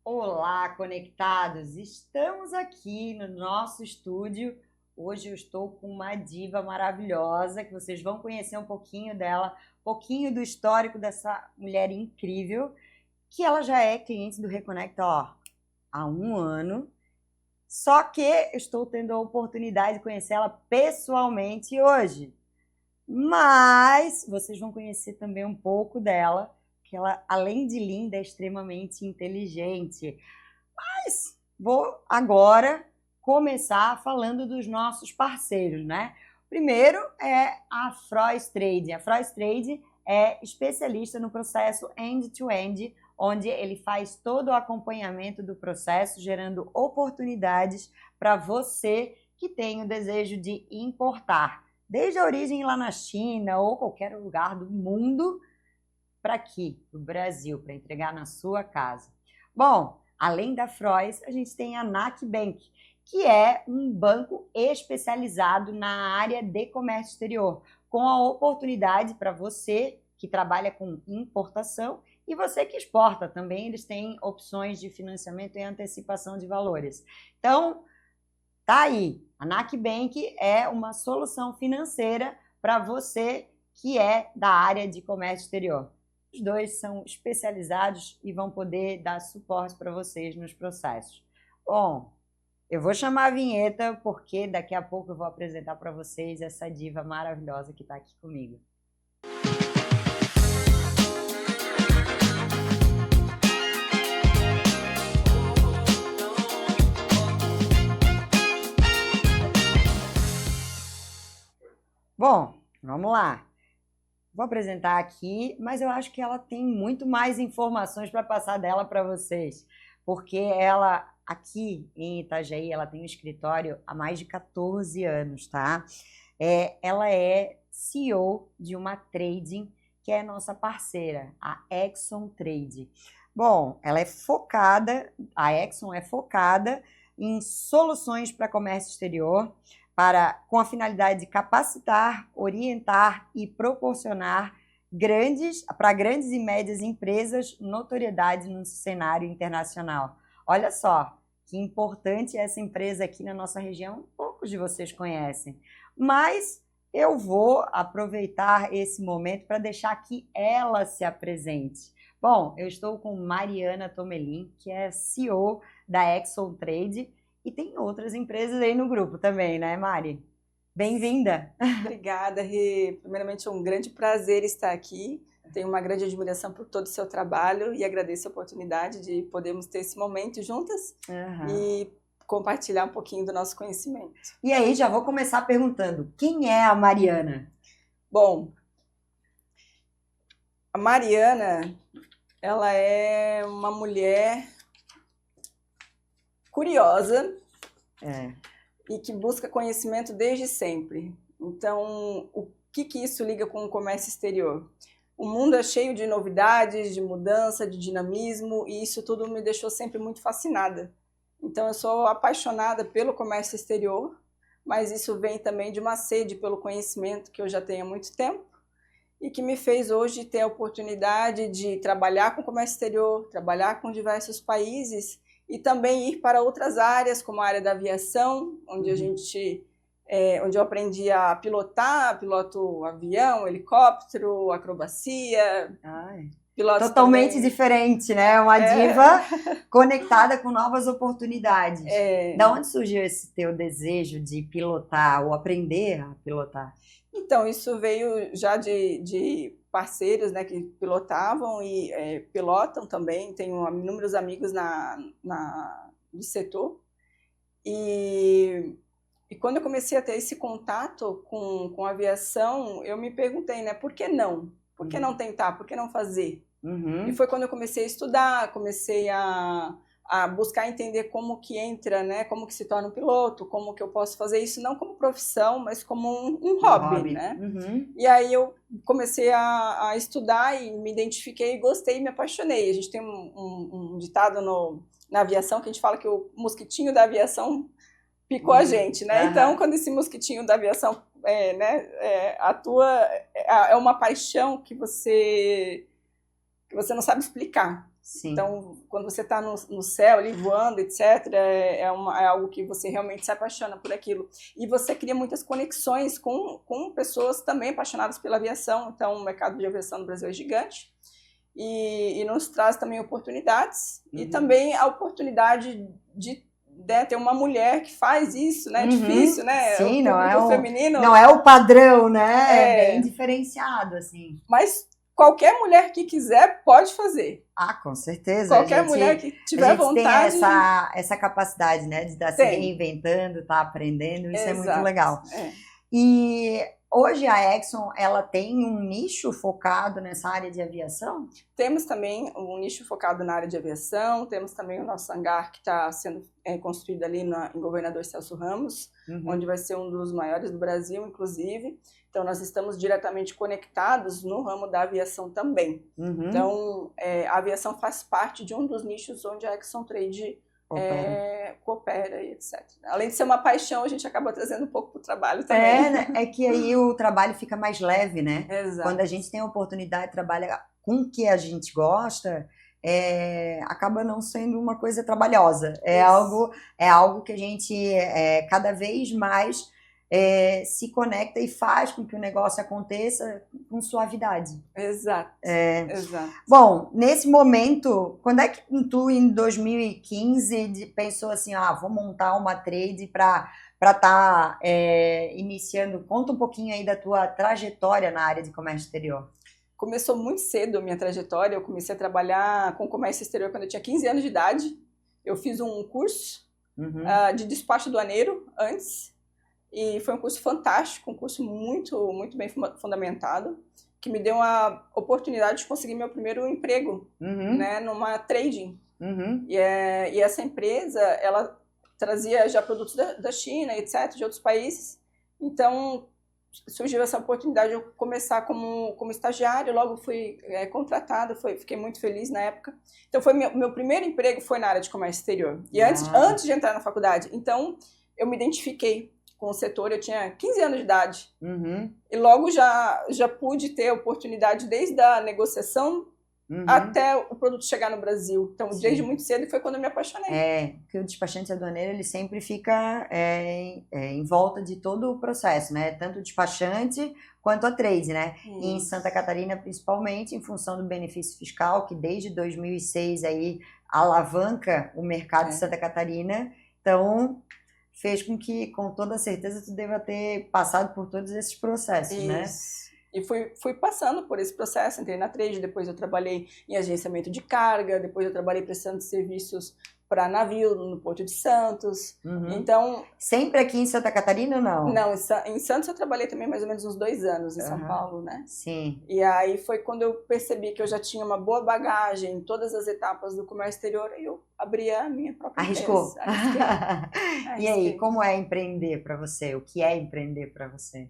Olá, conectados! Estamos aqui no nosso estúdio. Hoje eu estou com uma diva maravilhosa que vocês vão conhecer um pouquinho dela, um pouquinho do histórico dessa mulher incrível, que ela já é cliente do Reconecta, há um ano. Só que eu estou tendo a oportunidade de conhecê-la pessoalmente hoje. Mas vocês vão conhecer também um pouco dela, que ela, além de linda, é extremamente inteligente. Mas vou agora começar falando dos nossos parceiros, né? Primeiro é a Frost Trade. A Frost Trade é especialista no processo end-to-end, onde ele faz todo o acompanhamento do processo, gerando oportunidades para você que tem o desejo de importar, desde a origem lá na China ou qualquer lugar do mundo, para aqui, no Brasil, para entregar na sua casa. Bom, além da Frois, a gente tem a NAC Bank, que é um banco especializado na área de comércio exterior, com a oportunidade para você que trabalha com importação e você que exporta também, eles têm opções de financiamento e antecipação de valores. Então, tá aí, a NAC Bank é uma solução financeira para você que é da área de comércio exterior. Os dois são especializados e vão poder dar suporte para vocês nos processos. Bom, eu vou chamar a vinheta porque daqui a pouco eu vou apresentar para vocês essa diva maravilhosa que está aqui comigo. Bom, vamos lá. Vou apresentar aqui, mas eu acho que ela tem muito mais informações para passar dela para vocês, porque ela, aqui em Itajaí, ela tem um escritório há mais de 14 anos, tá? Ela é CEO de uma trading que é nossa parceira, a Exxon Trade. Bom, a Exxon é focada em soluções para comércio exterior, com a finalidade de capacitar, orientar e proporcionar para grandes e médias empresas notoriedade no cenário internacional. Olha só, que importante essa empresa aqui na nossa região, poucos de vocês conhecem. Mas eu vou aproveitar esse momento para deixar que ela se apresente. Bom, eu estou com Mariana Tomelin, que é CEO da Exxon Trade, e tem outras empresas aí no grupo também, né, Mari? Bem-vinda! Obrigada, Rê. Primeiramente, é um grande prazer estar aqui. Tenho uma grande admiração por todo o seu trabalho e agradeço a oportunidade de podermos ter esse momento juntas e compartilhar um pouquinho do nosso conhecimento. E aí, já vou começar perguntando, quem é a Mariana? Bom, a Mariana, ela é uma mulher curiosa e que busca conhecimento desde sempre. Então, o que isso liga com o comércio exterior? O mundo é cheio de novidades, de mudança, de dinamismo, e isso tudo me deixou sempre muito fascinada. Então, eu sou apaixonada pelo comércio exterior, mas isso vem também de uma sede pelo conhecimento que eu já tenho há muito tempo e que me fez hoje ter a oportunidade de trabalhar com comércio exterior, trabalhar com diversos países e também ir para outras áreas, como a área da aviação, onde onde eu aprendi a piloto avião, helicóptero, acrobacia. Totalmente também diferente, né? Uma diva conectada com novas oportunidades. Da onde surgiu esse teu desejo de pilotar ou aprender a pilotar? Então, isso veio já de parceiros, né, que pilotavam e pilotam também. Tenho inúmeros amigos no setor. E quando eu comecei a ter esse contato com a aviação, eu me perguntei, né, por que não? Por que não tentar? Por que não fazer? E foi quando eu comecei a estudar, comecei a buscar entender como que entra, né, como que se torna um piloto, como que eu posso fazer isso, não como profissão, mas como um hobby, né? E aí eu comecei a estudar e me identifiquei, gostei e me apaixonei. A gente tem um ditado na aviação que a gente fala que o mosquitinho da aviação picou a gente, né? Então, quando esse mosquitinho da aviação atua, é uma paixão que você não sabe explicar. Sim. Então, quando você está no céu ali voando, etc., é algo que você realmente se apaixona por aquilo. E você cria muitas conexões com pessoas também apaixonadas pela aviação. Então, o mercado de aviação no Brasil é gigante. E nos traz também oportunidades. E também a oportunidade de ter uma mulher que faz isso, né? É difícil, né? Sim, o público feminino. Não é o padrão, né? É bem diferenciado, assim. Mas qualquer mulher que quiser pode fazer. Ah, com certeza. Qualquer mulher que tiver vontade. Tem essa capacidade, né? De estar se reinventando, estar aprendendo. Isso é muito legal. E hoje a Exxon, ela tem um nicho focado nessa área de aviação? Temos também um nicho focado na área de aviação, temos também o nosso hangar que está sendo construído ali em Governador Celso Ramos, onde vai ser um dos maiores do Brasil, inclusive. Então, nós estamos diretamente conectados no ramo da aviação também. Então, a aviação faz parte de um dos nichos onde a Exxon Trade coopera e etc. Além de ser uma paixão, a gente acaba trazendo um pouco para o trabalho também. Né? É que aí o trabalho fica mais leve, né? Exato. Quando a gente tem a oportunidade de trabalhar com o que a gente gosta, acaba não sendo uma coisa trabalhosa. É algo que a gente cada vez mais se conecta e faz com que o negócio aconteça com suavidade. Exato. Exato. Bom, nesse momento, quando é que tu, em 2015, pensou assim, vou montar uma trade para estar iniciando? Conta um pouquinho aí da tua trajetória na área de comércio exterior. Começou muito cedo a minha trajetória. Eu comecei a trabalhar com comércio exterior quando eu tinha 15 anos de idade. Eu fiz um curso de despacho aduaneiro antes. E foi um curso fantástico, um curso muito, muito bem fundamentado, que me deu a oportunidade de conseguir meu primeiro emprego, né, numa trading. E essa empresa, ela trazia já produtos da China, etc., de outros países. Então, surgiu essa oportunidade de eu começar como estagiário, logo fui contratada, fiquei muito feliz na época. Então, meu primeiro emprego foi na área de comércio exterior. E antes de entrar na faculdade. Então, eu me identifiquei com o setor, eu tinha 15 anos de idade. E logo já pude ter oportunidade desde a negociação até o produto chegar no Brasil. Então, desde muito cedo foi quando eu me apaixonei. Porque o despachante aduaneiro, ele sempre fica em volta de todo o processo, né? Tanto o despachante quanto a trade, né? E em Santa Catarina, principalmente, em função do benefício fiscal, que desde 2006 aí alavanca o mercado de Santa Catarina. Então, fez com que, com toda certeza, tu deva ter passado por todos esses processos, né? E fui passando por esse processo, entrei na trade, depois eu trabalhei em agenciamento de carga, depois eu trabalhei prestando serviços para navio no Porto de Santos. Então, sempre aqui em Santa Catarina ou não? Não, em Santos eu trabalhei também mais ou menos uns 2 anos, em São Paulo, né? Sim. E aí foi quando eu percebi que eu já tinha uma boa bagagem em todas as etapas do comércio exterior e eu abri a minha própria empresa. Arrisquei. E aí, como é empreender para você? O que é empreender para você?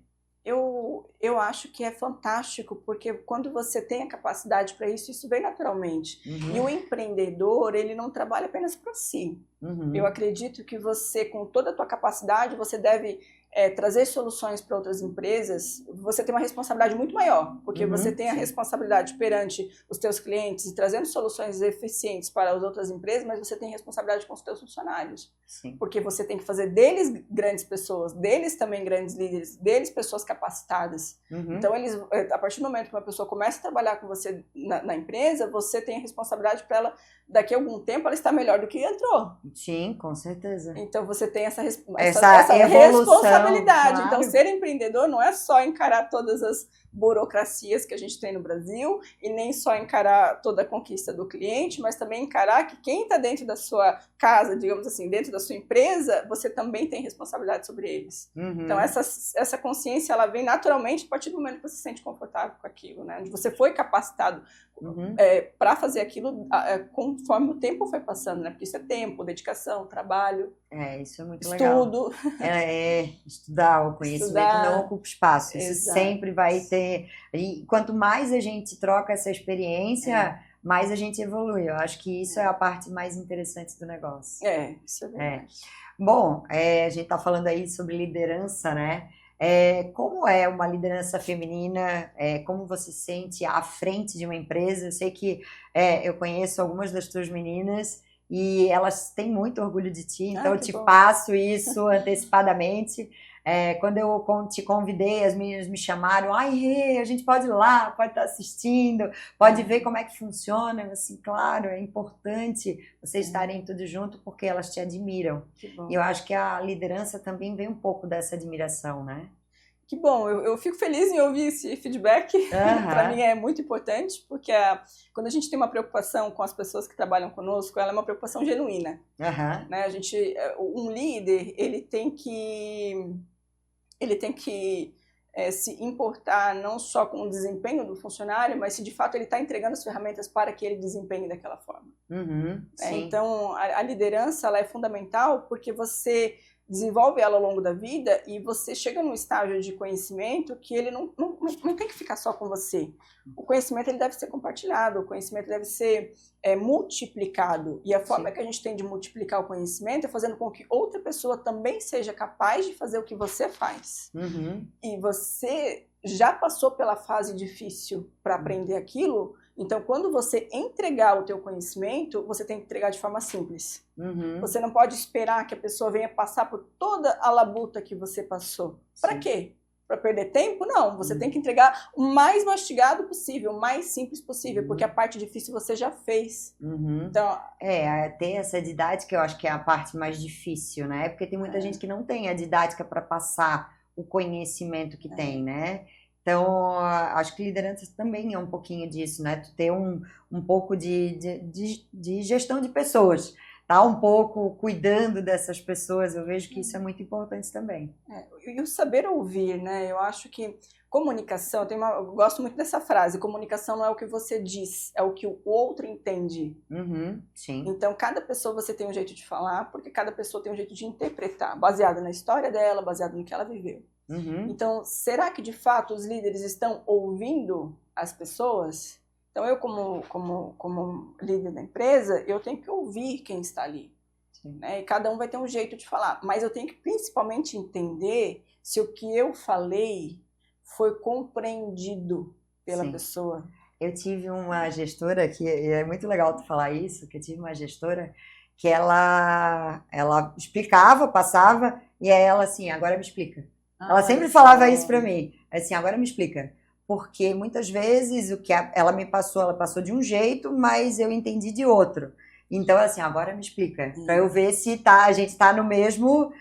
Eu acho que é fantástico, porque quando você tem a capacidade para isso, isso vem naturalmente. E o empreendedor, ele não trabalha apenas para si. Eu acredito que você, com toda a tua capacidade, você deve trazer soluções para outras empresas. Você tem uma responsabilidade muito maior, porque você tem a responsabilidade perante os teus clientes e trazendo soluções eficientes para as outras empresas, mas você tem responsabilidade com os teus funcionários. Sim. Porque você tem que fazer deles grandes pessoas, deles também grandes líderes, deles pessoas capacitadas. Então, a partir do momento que uma pessoa começa a trabalhar com você na empresa, você tem a responsabilidade para ela, daqui a algum tempo, ela estar melhor do que entrou. Sim, com certeza. Então, você tem essa responsabilidade. Claro. Então, ser empreendedor não é só encarar todas as burocracias que a gente tem no Brasil e nem só encarar toda a conquista do cliente, mas também encarar que quem está dentro da sua casa, digamos assim, dentro da sua empresa, você também tem responsabilidade sobre eles. Então, essa consciência, ela vem naturalmente a partir do momento que você se sente confortável com aquilo, né? Onde você foi capacitado para fazer aquilo conforme o tempo foi passando, né? Porque isso é tempo, dedicação, trabalho. Isso é muito legal. Estudo. Estudar, o conhecimento não ocupa espaço. Isso sempre vai ter. E quanto mais a gente troca essa experiência, mais a gente evolui. Eu acho que isso é a parte mais interessante do negócio. Isso é verdade. Bom, a gente está falando aí sobre liderança, né? Como é uma liderança feminina? Como você se sente à frente de uma empresa? Eu sei que eu conheço algumas das tuas meninas e elas têm muito orgulho de ti, então Ah, eu que te bom. passo isso antecipadamente. Quando eu te convidei, as meninas me chamaram, ai, Rê, a gente pode ir lá, pode estar assistindo, pode ver como é que funciona. Eu, assim, claro, é importante vocês estarem tudo junto porque elas te admiram. Que E eu bom. acho que a liderança também vem um pouco dessa admiração, né? Que bom, eu fico feliz em ouvir esse feedback. Para mim Aham, é muito importante, porque quando a gente tem uma preocupação com as pessoas que trabalham conosco, ela é uma preocupação genuína, aham, né? Um líder, ele tem que se importar não só com o desempenho do funcionário, mas se de fato ele está entregando as ferramentas para que ele desempenhe daquela forma. uhum, Né? sim, Então, a liderança ela é fundamental porque você desenvolve ela ao longo da vida e você chega num estágio de conhecimento que ele não tem que ficar só com você. O conhecimento ele deve ser compartilhado, o conhecimento deve ser multiplicado. E a forma sim, que a gente tem de multiplicar o conhecimento é fazendo com que outra pessoa também seja capaz de fazer o que você faz. uhum, E você já passou pela fase difícil para aprender aquilo, então quando você entregar o teu conhecimento, você tem que entregar de forma simples. uhum, Você não pode esperar que a pessoa venha passar por toda a labuta que você passou. Para sim, quê? Para perder tempo? Não, você tem uhum, que entregar o mais mastigado possível, o mais simples possível, porque a uhum, parte difícil você já fez. uhum. Então, Ter essa didática eu acho que é a parte mais difícil, né? Porque tem muita gente que não tem a didática para passar o conhecimento que tem, né? Então, acho que liderança também é um pouquinho disso, né? Tu ter um pouco de gestão de pessoas, tá? Um pouco cuidando dessas pessoas, eu vejo que isso é muito importante também. e o saber ouvir, né? Eu acho que comunicação, eu gosto muito dessa frase, comunicação não é o que você diz, é o que o outro entende. Uhum, sim. Então, cada pessoa você tem um jeito de falar, porque cada pessoa tem um jeito de interpretar, baseado na história dela, baseado no que ela viveu. Uhum, Então, será que de fato os líderes estão ouvindo as pessoas? Então, eu como líder da empresa, eu tenho que ouvir quem está ali. sim. Né? E cada um vai ter um jeito de falar. Mas eu tenho que principalmente entender se o que eu falei foi compreendido pela Sim. pessoa. Eu tive uma gestora que e é muito legal tu falar isso, que eu tive uma gestora que ela explicava, passava e aí ela assim, agora me explica. Ela Olha sempre falava isso só. para mim, assim, agora me explica. Porque muitas vezes o que ela me passou, ela passou de um jeito, mas eu entendi de outro. Então, assim, agora me explica, para eu ver se a gente está no mesmo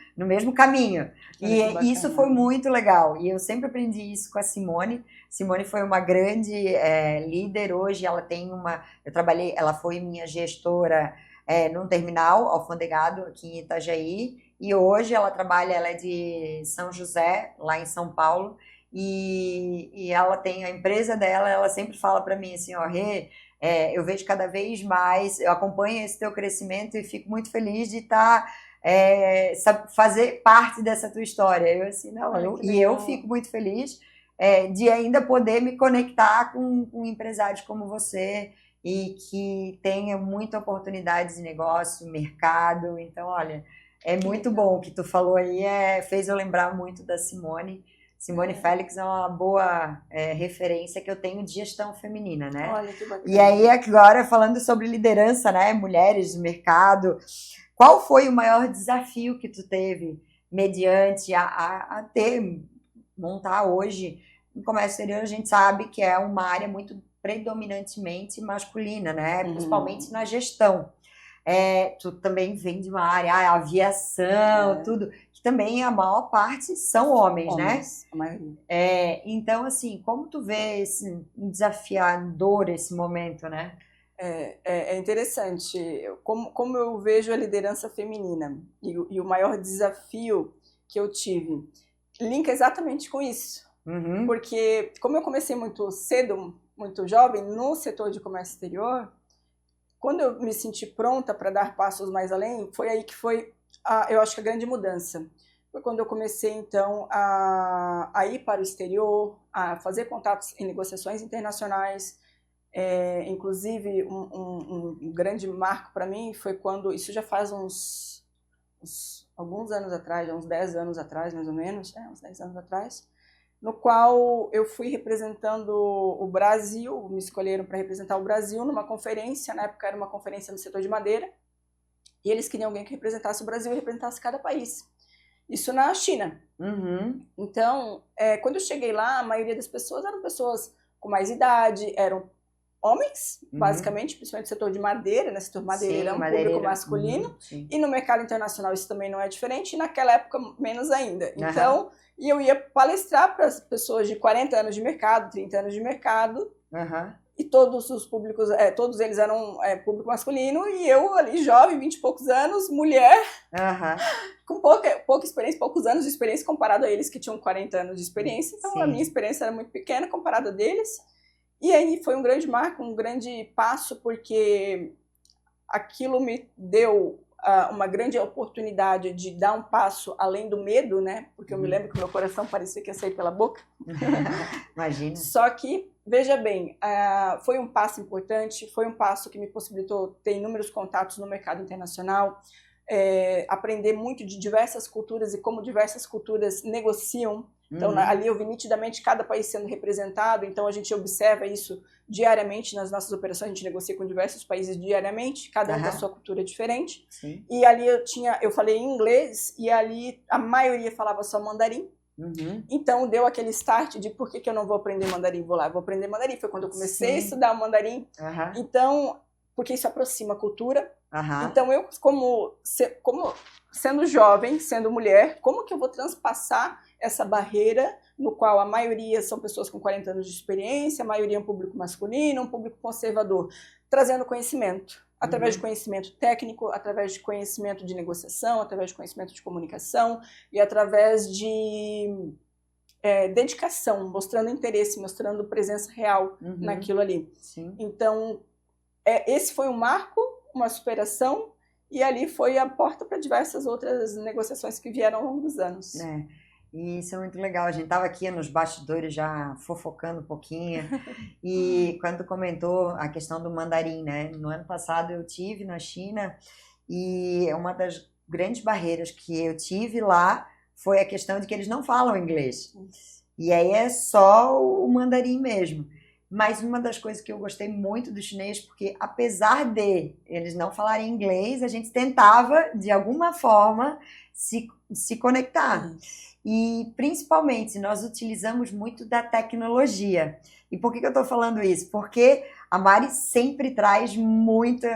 caminho. Olha que E isso foi bacana. muito legal. E eu sempre aprendi isso com a Simone. Simone foi uma grande líder. Hoje ela tem eu trabalhei, ela foi minha gestora num terminal alfandegado aqui em Itajaí. E hoje ela é de São José, lá em São Paulo. E ela tem a empresa dela, ela sempre fala para mim assim, ó, Rê, eu vejo cada vez mais, eu acompanho esse teu crescimento e fico muito feliz de estar fazer parte dessa tua história. Eu assim, não, Olha que eu legal. fico muito feliz de ainda poder me conectar com empresários como você e que tenha muita oportunidade de negócio, mercado. Então, olha, é Que muito bom o legal. que tu falou aí, fez eu lembrar muito da Simone. Simone É. Félix é uma boa referência que eu tenho de gestão feminina, né? Olha que E aí, bacana. agora, falando sobre liderança, né? Mulheres no mercado, qual foi o maior desafio que tu teve mediante montar hoje no comércio exterior? A gente sabe que é uma área muito predominantemente masculina, né? Principalmente na Uhum. gestão. Tu também vem de uma área, aviação, É. tudo, que também a maior parte são homens, né? Homens, a maioria. Então, assim, como tu vê esse desafiador esse momento, né? É interessante como eu vejo a liderança feminina e o maior desafio que eu tive linka exatamente com isso. Uhum, Porque como eu comecei muito cedo, muito jovem, no setor de comércio exterior, quando eu me senti pronta para dar passos mais além, foi aí que foi, eu acho que a grande mudança. Foi quando eu comecei, então, a ir para o exterior, a fazer contatos em negociações internacionais. Inclusive, um grande marco para mim foi quando, isso já faz uns alguns anos atrás, uns 10 anos atrás, mais ou menos, uns 10 anos atrás, no qual eu fui representando o Brasil, me escolheram para representar o Brasil numa conferência, na época era uma conferência no setor de madeira, e eles queriam alguém que representasse o Brasil e representasse cada país. Isso na China. Uhum. Então, quando eu cheguei lá, a maioria das pessoas eram pessoas com mais idade, eram homens, basicamente, principalmente no setor de madeira, né? Setor madeireiro é um público masculino, e no mercado internacional isso também não é diferente, e naquela época menos ainda. Então, e eu ia palestrar para as pessoas de 40 anos de mercado, 30 anos de mercado, e todos os públicos, todos eles eram público masculino, e eu ali, jovem, 20 e poucos anos, mulher, com pouca experiência, poucos anos de experiência comparado a eles que tinham 40 anos de experiência, então a minha experiência era muito pequena comparada a deles. E aí foi um grande marco, um grande passo, porque aquilo me deu uma grande oportunidade de dar um passo além do medo, né? Porque eu me lembro que o meu coração parecia que ia sair pela boca. Imagina. Só que, veja bem, foi um passo importante, foi um passo que me possibilitou ter inúmeros contatos no mercado internacional, aprender muito de diversas culturas e como diversas culturas negociam. Então, ali eu vi nitidamente cada país sendo representado, então a gente observa isso diariamente nas nossas operações, a gente negocia com diversos países diariamente, cada um com a sua cultura diferente. Sim. E ali eu falei inglês, e ali a maioria falava só mandarim. Então deu aquele start de por que eu não vou aprender mandarim, vou aprender mandarim. Foi quando eu comecei a estudar o mandarim. Então, porque isso aproxima a cultura. Então eu, como sendo jovem, sendo mulher, como que eu vou transpassar essa barreira no qual a maioria são pessoas com 40 anos de experiência, a maioria é um público masculino, um público conservador, trazendo conhecimento, através de conhecimento técnico, através de conhecimento de negociação, através de conhecimento de comunicação e através de dedicação, mostrando interesse, mostrando presença real naquilo ali. Sim. Então, esse foi um marco, uma superação, e ali foi a porta para diversas outras negociações que vieram ao longo dos anos. E isso é muito legal. A gente estava aqui nos bastidores já fofocando um pouquinho e quando comentou a questão do mandarim, né? No ano passado eu tive na China e uma das grandes barreiras que eu tive lá foi a questão de que eles não falam inglês. E aí é só o mandarim mesmo. Mas uma das coisas que eu gostei muito do chinês, porque apesar de eles não falarem inglês, a gente tentava, de alguma forma, se conectar. E, principalmente, nós utilizamos muito da tecnologia. E por que eu estou falando isso? Porque a Mari sempre traz muito,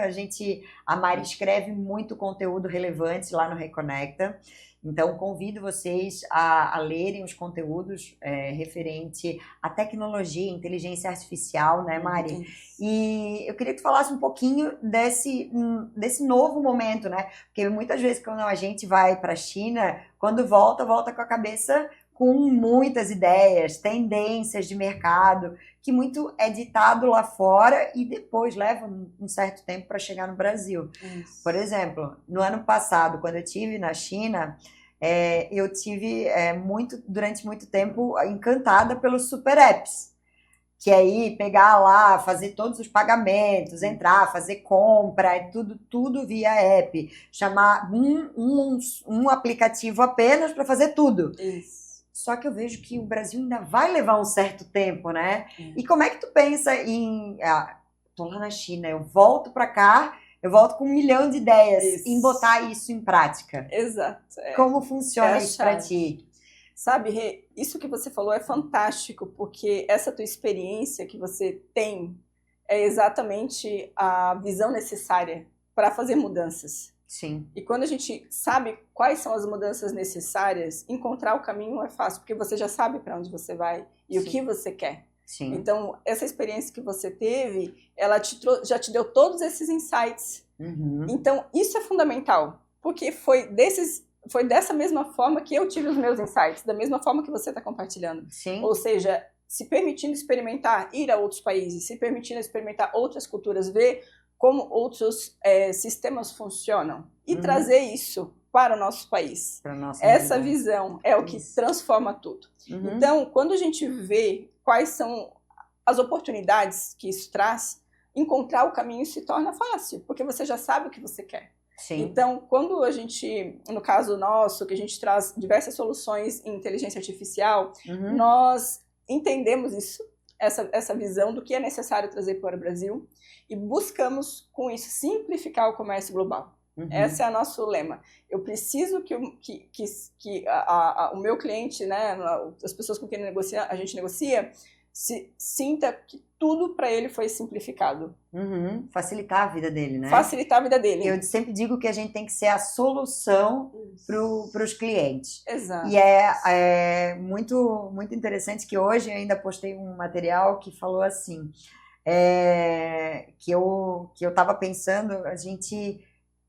a Mari escreve muito conteúdo relevante lá no Reconecta. Então, convido vocês a lerem os conteúdos referente à tecnologia, inteligência artificial, né, Mari? E eu queria que tu falasse um pouquinho desse novo momento, né? Porque muitas vezes quando a gente vai para a China, quando volta com a cabeça com muitas ideias, tendências de mercado, que muito é ditado lá fora e depois leva um certo tempo para chegar no Brasil. Por exemplo, no ano passado, quando eu estive na China, eu tive durante muito tempo encantada pelos super apps. Que aí pegar lá, fazer todos os pagamentos, entrar, fazer compra, tudo via app. Chamar um aplicativo apenas para fazer tudo. Isso. Só que eu vejo que o Brasil ainda vai levar um certo tempo, né? E como é que tu pensa em... tô lá na China, eu volto para cá, eu volto com 1 milhão de ideias em botar isso em prática. Exato. Como funciona isso para ti? Sabe, Rê, isso que você falou é fantástico, porque essa tua experiência que você tem é exatamente a visão necessária para fazer mudanças. Sim. E quando a gente sabe quais são as mudanças necessárias, encontrar o caminho é fácil, porque você já sabe para onde você vai e o que você quer. Sim. Então, essa experiência que você teve, ela já te deu todos esses insights. Então, isso é fundamental, porque foi dessa mesma forma que eu tive os meus insights, da mesma forma que você está compartilhando. Sim. Ou seja, se permitindo experimentar, ir a outros países, se permitindo experimentar outras culturas, ver como outros sistemas funcionam e trazer isso para o nosso país. Essa visão é o que transforma tudo. Então, quando a gente vê quais são as oportunidades que isso traz, encontrar o caminho se torna fácil, porque você já sabe o que você quer. Sim. Então, quando a gente, no caso nosso, que a gente traz diversas soluções em inteligência artificial, nós entendemos isso, essa visão do que é necessário trazer para o Brasil e buscamos, com isso, simplificar o comércio global. Esse é o nosso lema. Eu preciso que o meu cliente, né, as pessoas com quem a gente negocia, sinta que tudo para ele foi simplificado. Facilitar a vida dele, né? Facilitar a vida dele. Eu sempre digo que a gente tem que ser a solução para os clientes. Exato. E é muito, muito interessante que hoje eu ainda postei um material que falou assim, que eu estava pensando,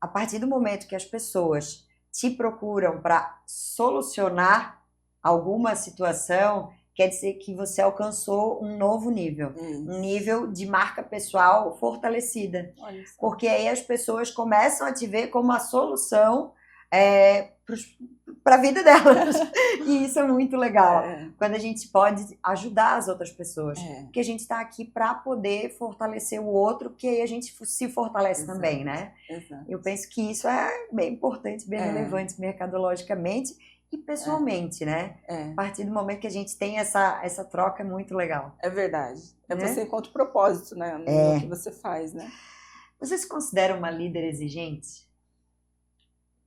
a partir do momento que as pessoas te procuram para solucionar alguma situação, quer dizer que você alcançou um novo nível, um nível de marca pessoal fortalecida. Porque aí as pessoas começam a te ver como a solução para a vida delas. E isso é muito legal, quando a gente pode ajudar as outras pessoas. Porque a gente está aqui para poder fortalecer o outro, que aí a gente se fortalece também, né? Exato. Eu penso que isso é bem importante, bem relevante mercadologicamente e pessoalmente, né? A partir do momento que a gente tem essa troca, é muito legal. É verdade. Você encontra o propósito, né? No que você faz, né? Você se considera uma líder exigente?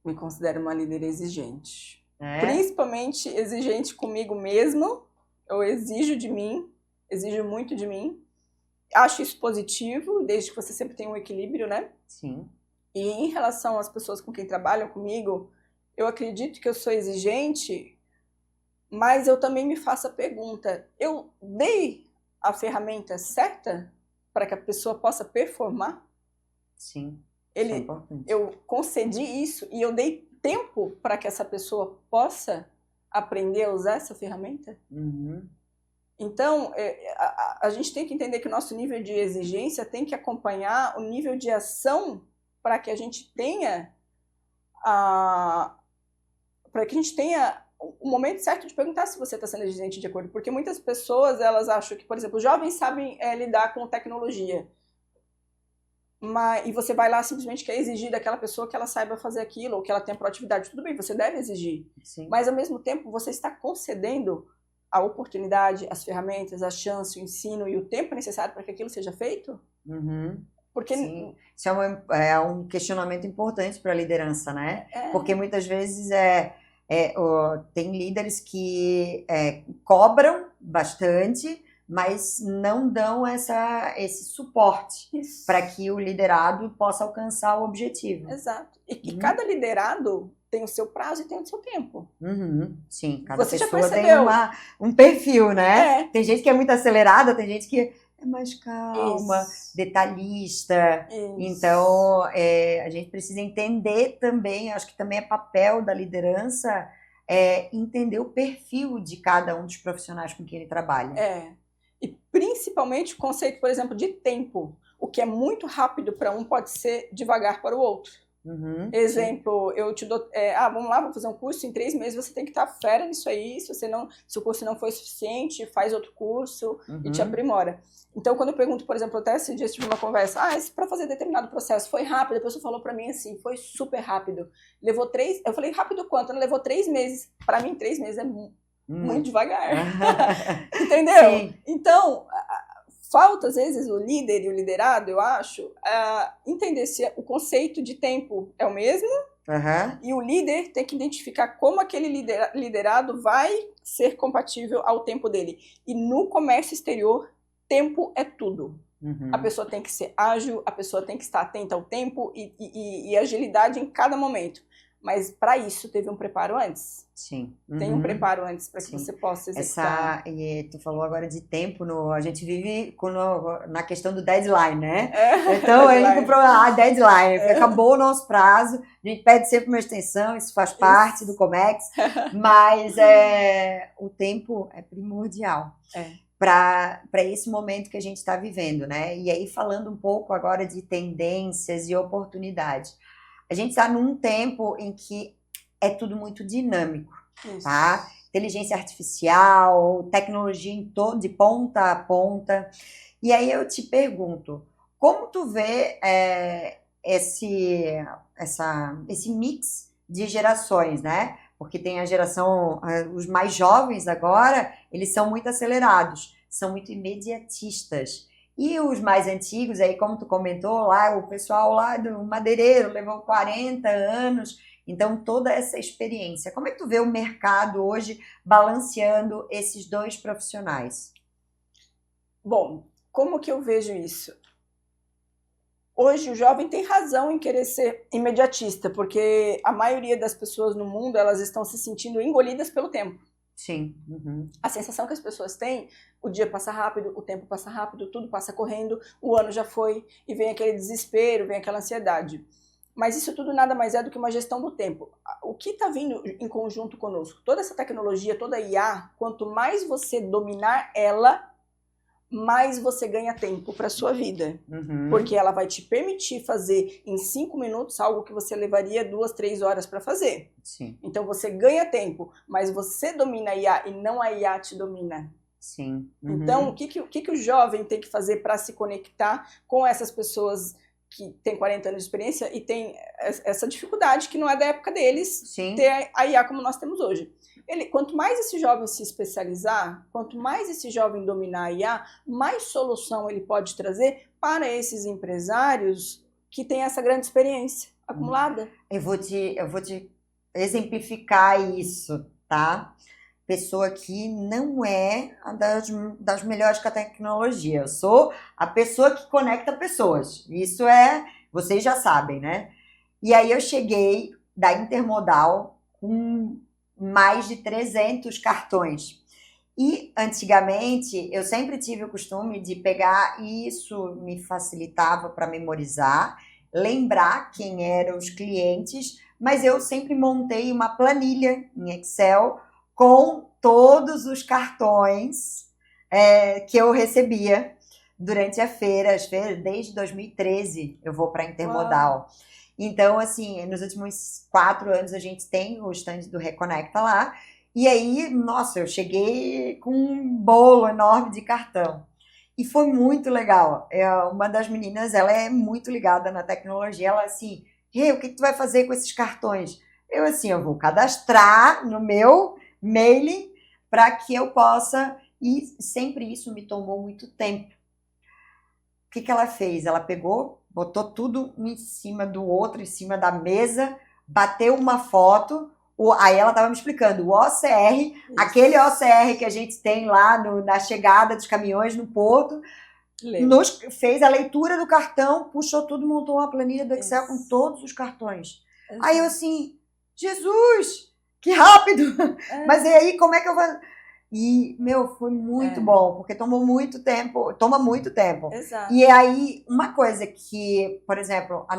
Me considero uma líder exigente. Principalmente exigente comigo mesmo. Eu exijo de mim, exijo muito de mim. Acho isso positivo, desde que você sempre tenha um equilíbrio, né? Sim. E em relação às pessoas com quem trabalham comigo, eu acredito que eu sou exigente, mas eu também me faço a pergunta, eu dei a ferramenta certa para que a pessoa possa performar? Sim, isso é importante. Eu concedi isso e eu dei tempo para que essa pessoa possa aprender a usar essa ferramenta? Então, a gente tem que entender que o nosso nível de exigência tem que acompanhar o nível de ação para que a gente tenha o momento certo de perguntar se você está sendo exigente de acordo. Porque muitas pessoas, elas acham que, por exemplo, jovens sabem lidar com tecnologia. E você vai lá simplesmente quer exigir daquela pessoa que ela saiba fazer aquilo, ou que ela tenha proatividade. Tudo bem, você deve exigir. Sim. Mas, ao mesmo tempo, você está concedendo a oportunidade, as ferramentas, a chance, o ensino e o tempo necessário para que aquilo seja feito? Porque... Sim. Isso é um questionamento importante para a liderança, né? Porque muitas vezes tem líderes que cobram bastante, mas não dão esse suporte para que o liderado possa alcançar o objetivo. Exato. E cada liderado tem o seu prazo e tem o seu tempo. Sim, cada Você pessoa tem um perfil, né? Tem gente que é muito acelerada, tem gente que é mais calma, detalhista. Então, a gente precisa entender também, acho que também é papel da liderança, entender o perfil de cada um dos profissionais com quem ele trabalha. E principalmente o conceito, por exemplo, de tempo. O que é muito rápido para um pode ser devagar para o outro. Exemplo, eu te dou... vamos lá, vamos fazer um curso, em 3 meses você tem que estar fera nisso aí, se o curso não foi suficiente, faz outro curso e te aprimora. Então, quando eu pergunto, por exemplo, até esse dia eu tive uma conversa, para fazer determinado processo foi rápido, a pessoa falou para mim assim, foi super rápido. Levou 3... Eu falei, rápido quanto? Ela levou 3 meses. Para mim, 3 meses é muito devagar. Entendeu? Sim. Então... Falta, às vezes, o líder e o liderado, eu acho, entender se o conceito de tempo é o mesmo e o líder tem que identificar como aquele liderado vai ser compatível ao tempo dele. E no comércio exterior, tempo é tudo. A pessoa tem que ser ágil, a pessoa tem que estar atenta ao tempo e agilidade em cada momento. Mas para isso teve um preparo antes. Sim. Tem um preparo antes para que você possa executar. E tu falou agora de tempo, a gente vive na questão do deadline, né? Então, a gente comprou a deadline, acabou o nosso prazo, a gente pede sempre uma extensão, isso faz parte do Comex, mas o tempo é primordial. Para esse momento que a gente está vivendo, né? E aí, falando um pouco agora de tendências e oportunidades. A gente está num tempo em que é tudo muito dinâmico, tá? Inteligência artificial, tecnologia de ponta a ponta. E aí eu te pergunto, como tu vê esse mix de gerações, né? Porque tem a geração, os mais jovens agora, eles são muito acelerados, são muito imediatistas. E os mais antigos, aí como tu comentou lá, o pessoal lá do madeireiro levou 40 anos, então toda essa experiência. Como é que tu vê o mercado hoje balanceando esses dois profissionais? Bom, como que eu vejo isso? Hoje o jovem tem razão em querer ser imediatista, porque a maioria das pessoas no mundo, elas estão se sentindo engolidas pelo tempo. Sim. Uhum. A sensação que as pessoas têm, o dia passa rápido, o tempo passa rápido, tudo passa correndo, o ano já foi, e vem aquele desespero, vem aquela ansiedade. Mas isso tudo nada mais é do que uma gestão do tempo. O que está vindo em conjunto conosco? Toda essa tecnologia, toda a IA, quanto mais você dominar ela, mais você ganha tempo para sua vida. Uhum. Porque ela vai te permitir fazer em 5 minutos algo que você levaria 2, 3 horas para fazer. Sim. Então você ganha tempo, mas você domina a IA e não a IA te domina. Sim. Uhum. Então, o que o jovem tem que fazer para se conectar com essas pessoas que têm 40 anos de experiência e tem essa dificuldade que não é da época deles, Sim. ter a IA como nós temos hoje? Quanto mais esse jovem se especializar, quanto mais esse jovem dominar a IA, mais solução ele pode trazer para esses empresários que têm essa grande experiência acumulada. Eu vou te exemplificar isso, tá? Pessoa que não é a das melhores com a tecnologia. Eu sou a pessoa que conecta pessoas. Isso vocês já sabem, né? E aí eu cheguei da Intermodal com mais de 300 cartões. E antigamente eu sempre tive o costume de pegar, e isso me facilitava para memorizar, lembrar quem eram os clientes, mas eu sempre montei uma planilha em Excel com todos os cartões que eu recebia durante a feira. As feiras, desde 2013 eu vou para a Intermodal. Uau. Então, assim, nos últimos 4 anos a gente tem o stand do Reconecta lá. E aí, nossa, eu cheguei com um bolo enorme de cartão. E foi muito legal. Uma das meninas, ela é muito ligada na tecnologia. Ela assim, o que tu vai fazer com esses cartões? Eu assim, eu vou cadastrar no meu mailing para que eu possa... E sempre isso me tomou muito tempo. O que ela fez? Ela pegou, botou tudo em cima do outro, em cima da mesa, bateu uma foto, aí ela estava me explicando, o OCR, aquele OCR que a gente tem lá na chegada dos caminhões no porto, fez a leitura do cartão, puxou tudo, montou uma planilha do Excel com todos os cartões. Aí eu assim, Jesus, que rápido! Mas e aí, como é que eu vou... E, foi muito bom, porque toma muito tempo. Exato. E aí, uma coisa que, por exemplo, o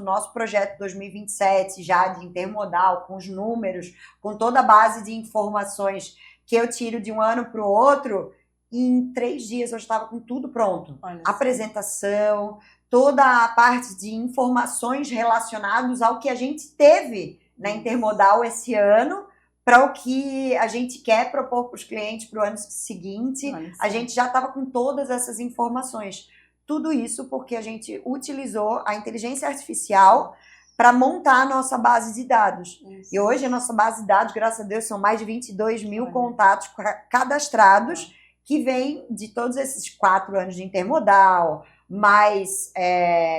nosso projeto 2027, já de Intermodal, com os números, com toda a base de informações que eu tiro de um ano para o outro, em 3 dias eu estava com tudo pronto. Apresentação, toda a parte de informações relacionadas ao que a gente teve na Intermodal esse ano, para o que a gente quer propor para os clientes para o ano seguinte. A gente já estava com todas essas informações. Tudo isso porque a gente utilizou a inteligência artificial para montar a nossa base de dados. Isso. E hoje a nossa base de dados, graças a Deus, são mais de 22 mil contatos cadastrados, que vêm de todos esses 4 anos de Intermodal, mais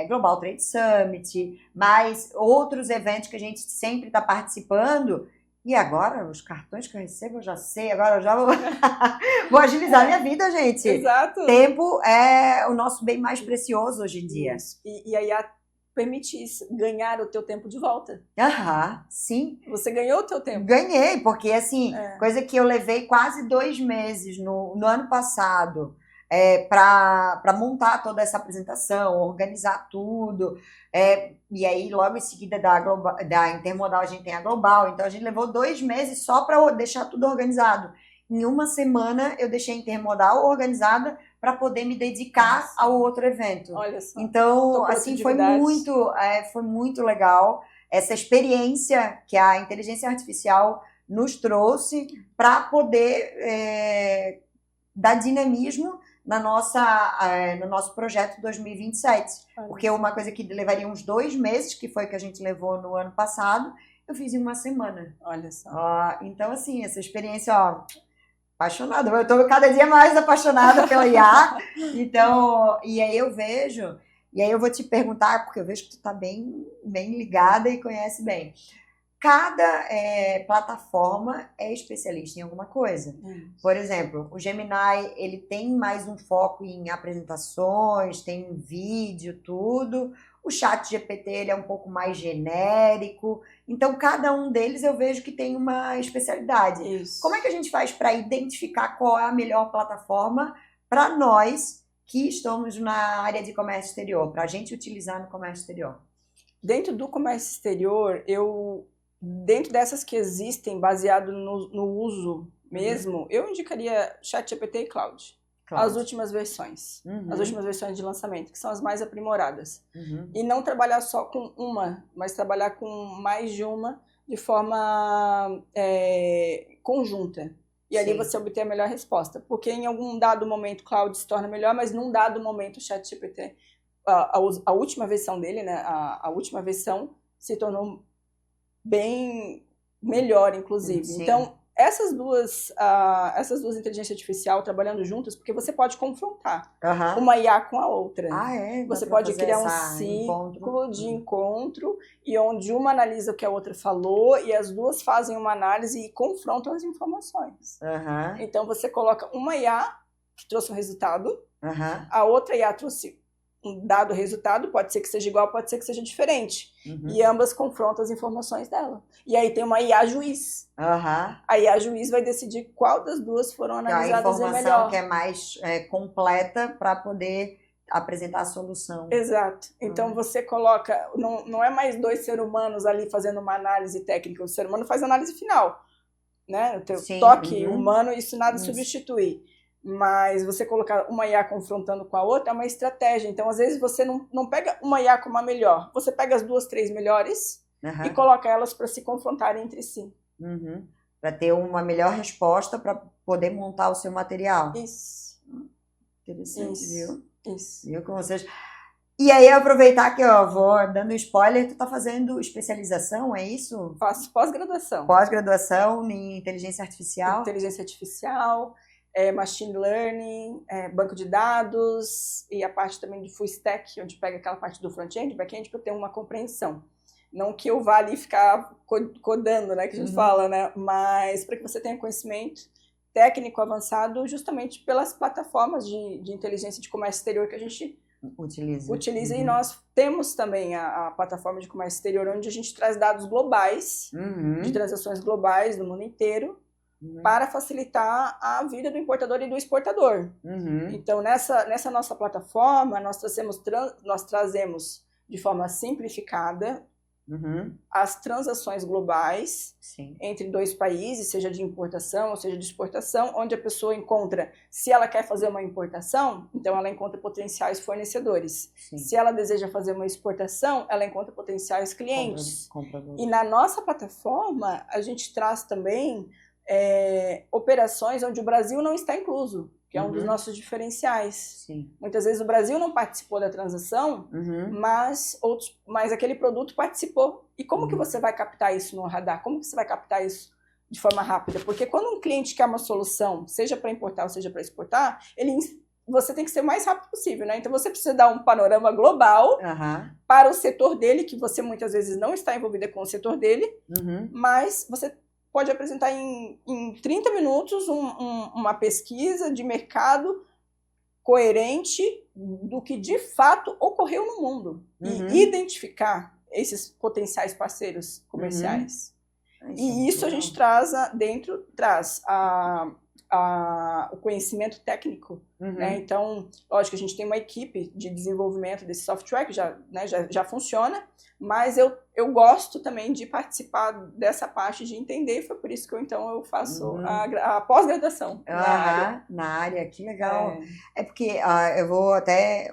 Global Trade Summit, mais outros eventos que a gente sempre está participando. E agora, os cartões que eu recebo, eu já sei, agora eu já vou agilizar a minha vida, gente. Exato. Tempo é o nosso bem mais precioso hoje em dia. E aí permite ganhar o teu tempo de volta. Sim. Você ganhou o teu tempo. Ganhei, porque assim, coisa que eu levei quase 2 meses no ano passado para montar toda essa apresentação, organizar tudo. E aí, logo em seguida da Intermodal, a gente tem a Global. Então, a gente levou 2 meses só para deixar tudo organizado. Em 1 semana, eu deixei a Intermodal organizada para poder me dedicar ao outro evento. Olha só. Então, assim, foi muito legal essa experiência que a inteligência artificial nos trouxe para poder dar dinamismo no nosso projeto 2027. Porque uma coisa que levaria uns 2 meses, que foi que a gente levou no ano passado, eu fiz em uma semana. Olha só. Então, assim, essa experiência, apaixonada. Eu tô cada dia mais apaixonada pela IA. Então, e aí eu vejo, e aí eu vou te perguntar, porque eu vejo que tu tá bem ligada e conhece bem. Cada plataforma é especialista em alguma coisa. Por exemplo, o Gemini, ele tem mais um foco em apresentações, tem vídeo, tudo. O ChatGPT, ele é um pouco mais genérico. Então, cada um deles eu vejo que tem uma especialidade. Isso. Como é que a gente faz para identificar qual é a melhor plataforma para nós que estamos na área de comércio exterior, para a gente utilizar no comércio exterior? Dentro do comércio exterior, dentro dessas que existem, baseado no uso mesmo, eu indicaria ChatGPT e Claude. As últimas versões. As últimas versões de lançamento, que são as mais aprimoradas. E não trabalhar só com uma, mas trabalhar com mais de uma de forma conjunta. E ali você obter a melhor resposta. Porque em algum dado momento o Claude se torna melhor, mas num dado momento o ChatGPT, a última versão dele, né, a última versão se tornou bem melhor, inclusive. Sim. Então, essas duas inteligências artificiais trabalhando juntas, porque você pode confrontar uma IA com a outra. Você pode criar um ciclo de encontro e onde uma analisa o que a outra falou e as duas fazem uma análise e confrontam as informações. Então, você coloca uma IA que trouxe um resultado, a outra IA trouxe um dado resultado, pode ser que seja igual, pode ser que seja diferente. E ambas confrontam as informações dela. E aí tem uma IA juiz. A IA juiz vai decidir qual das duas foram analisadas a melhor. Que é mais completa para poder apresentar a solução. Exato. Então você coloca, não é mais 2 seres humanos ali fazendo uma análise técnica, o ser humano faz a análise final. Né? O teu toque humano, isso nada substitui. Mas você colocar uma IA confrontando com a outra é uma estratégia. Então, às vezes, você não pega uma IA como a melhor. Você pega as 2, 3 melhores e coloca elas para se confrontarem entre si. Para ter uma melhor resposta para poder montar o seu material. Isso. Interessante, viu? Isso. Viu com vocês? E aí, aproveitar que eu vou dando spoiler, tu tá fazendo especialização, é isso? Faço pós-graduação. Pós-graduação em inteligência artificial? Inteligência artificial, machine learning, banco de dados e a parte também de full stack, onde pega aquela parte do front-end, back-end, para ter uma compreensão. Não que eu vá ali ficar codando, né, que a gente fala, né, mas para que você tenha conhecimento técnico avançado justamente pelas plataformas de inteligência de comércio exterior que a gente utiliza. E nós temos também a plataforma de comércio exterior, onde a gente traz dados globais, de transações globais do mundo inteiro, para facilitar a vida do importador e do exportador. Então, nessa nossa plataforma, nós trazemos de forma simplificada as transações globais entre 2 países, seja de importação ou seja de exportação, onde a pessoa encontra, se ela quer fazer uma importação, então ela encontra potenciais fornecedores. Se ela deseja fazer uma exportação, ela encontra potenciais clientes. E na nossa plataforma, a gente traz também operações onde o Brasil não está incluso, que é um dos nossos diferenciais. Muitas vezes o Brasil não participou da transação, mas aquele produto participou. E como que você vai captar isso no radar? Como que você vai captar isso de forma rápida? Porque quando um cliente quer uma solução, seja para importar ou seja para exportar, você tem que ser o mais rápido possível, né? Então você precisa dar um panorama global para o setor dele, que você muitas vezes não está envolvida com o setor dele, mas você pode apresentar em 30 minutos uma pesquisa de mercado coerente do que de fato ocorreu no mundo. E identificar esses potenciais parceiros comerciais. E isso a gente traz o conhecimento técnico. Né? Então, lógico, a gente tem uma equipe de desenvolvimento desse software que já funciona, mas eu gosto também de participar dessa parte, de entender, e foi por isso que eu faço a pós-graduação na área. Que legal. É porque eu vou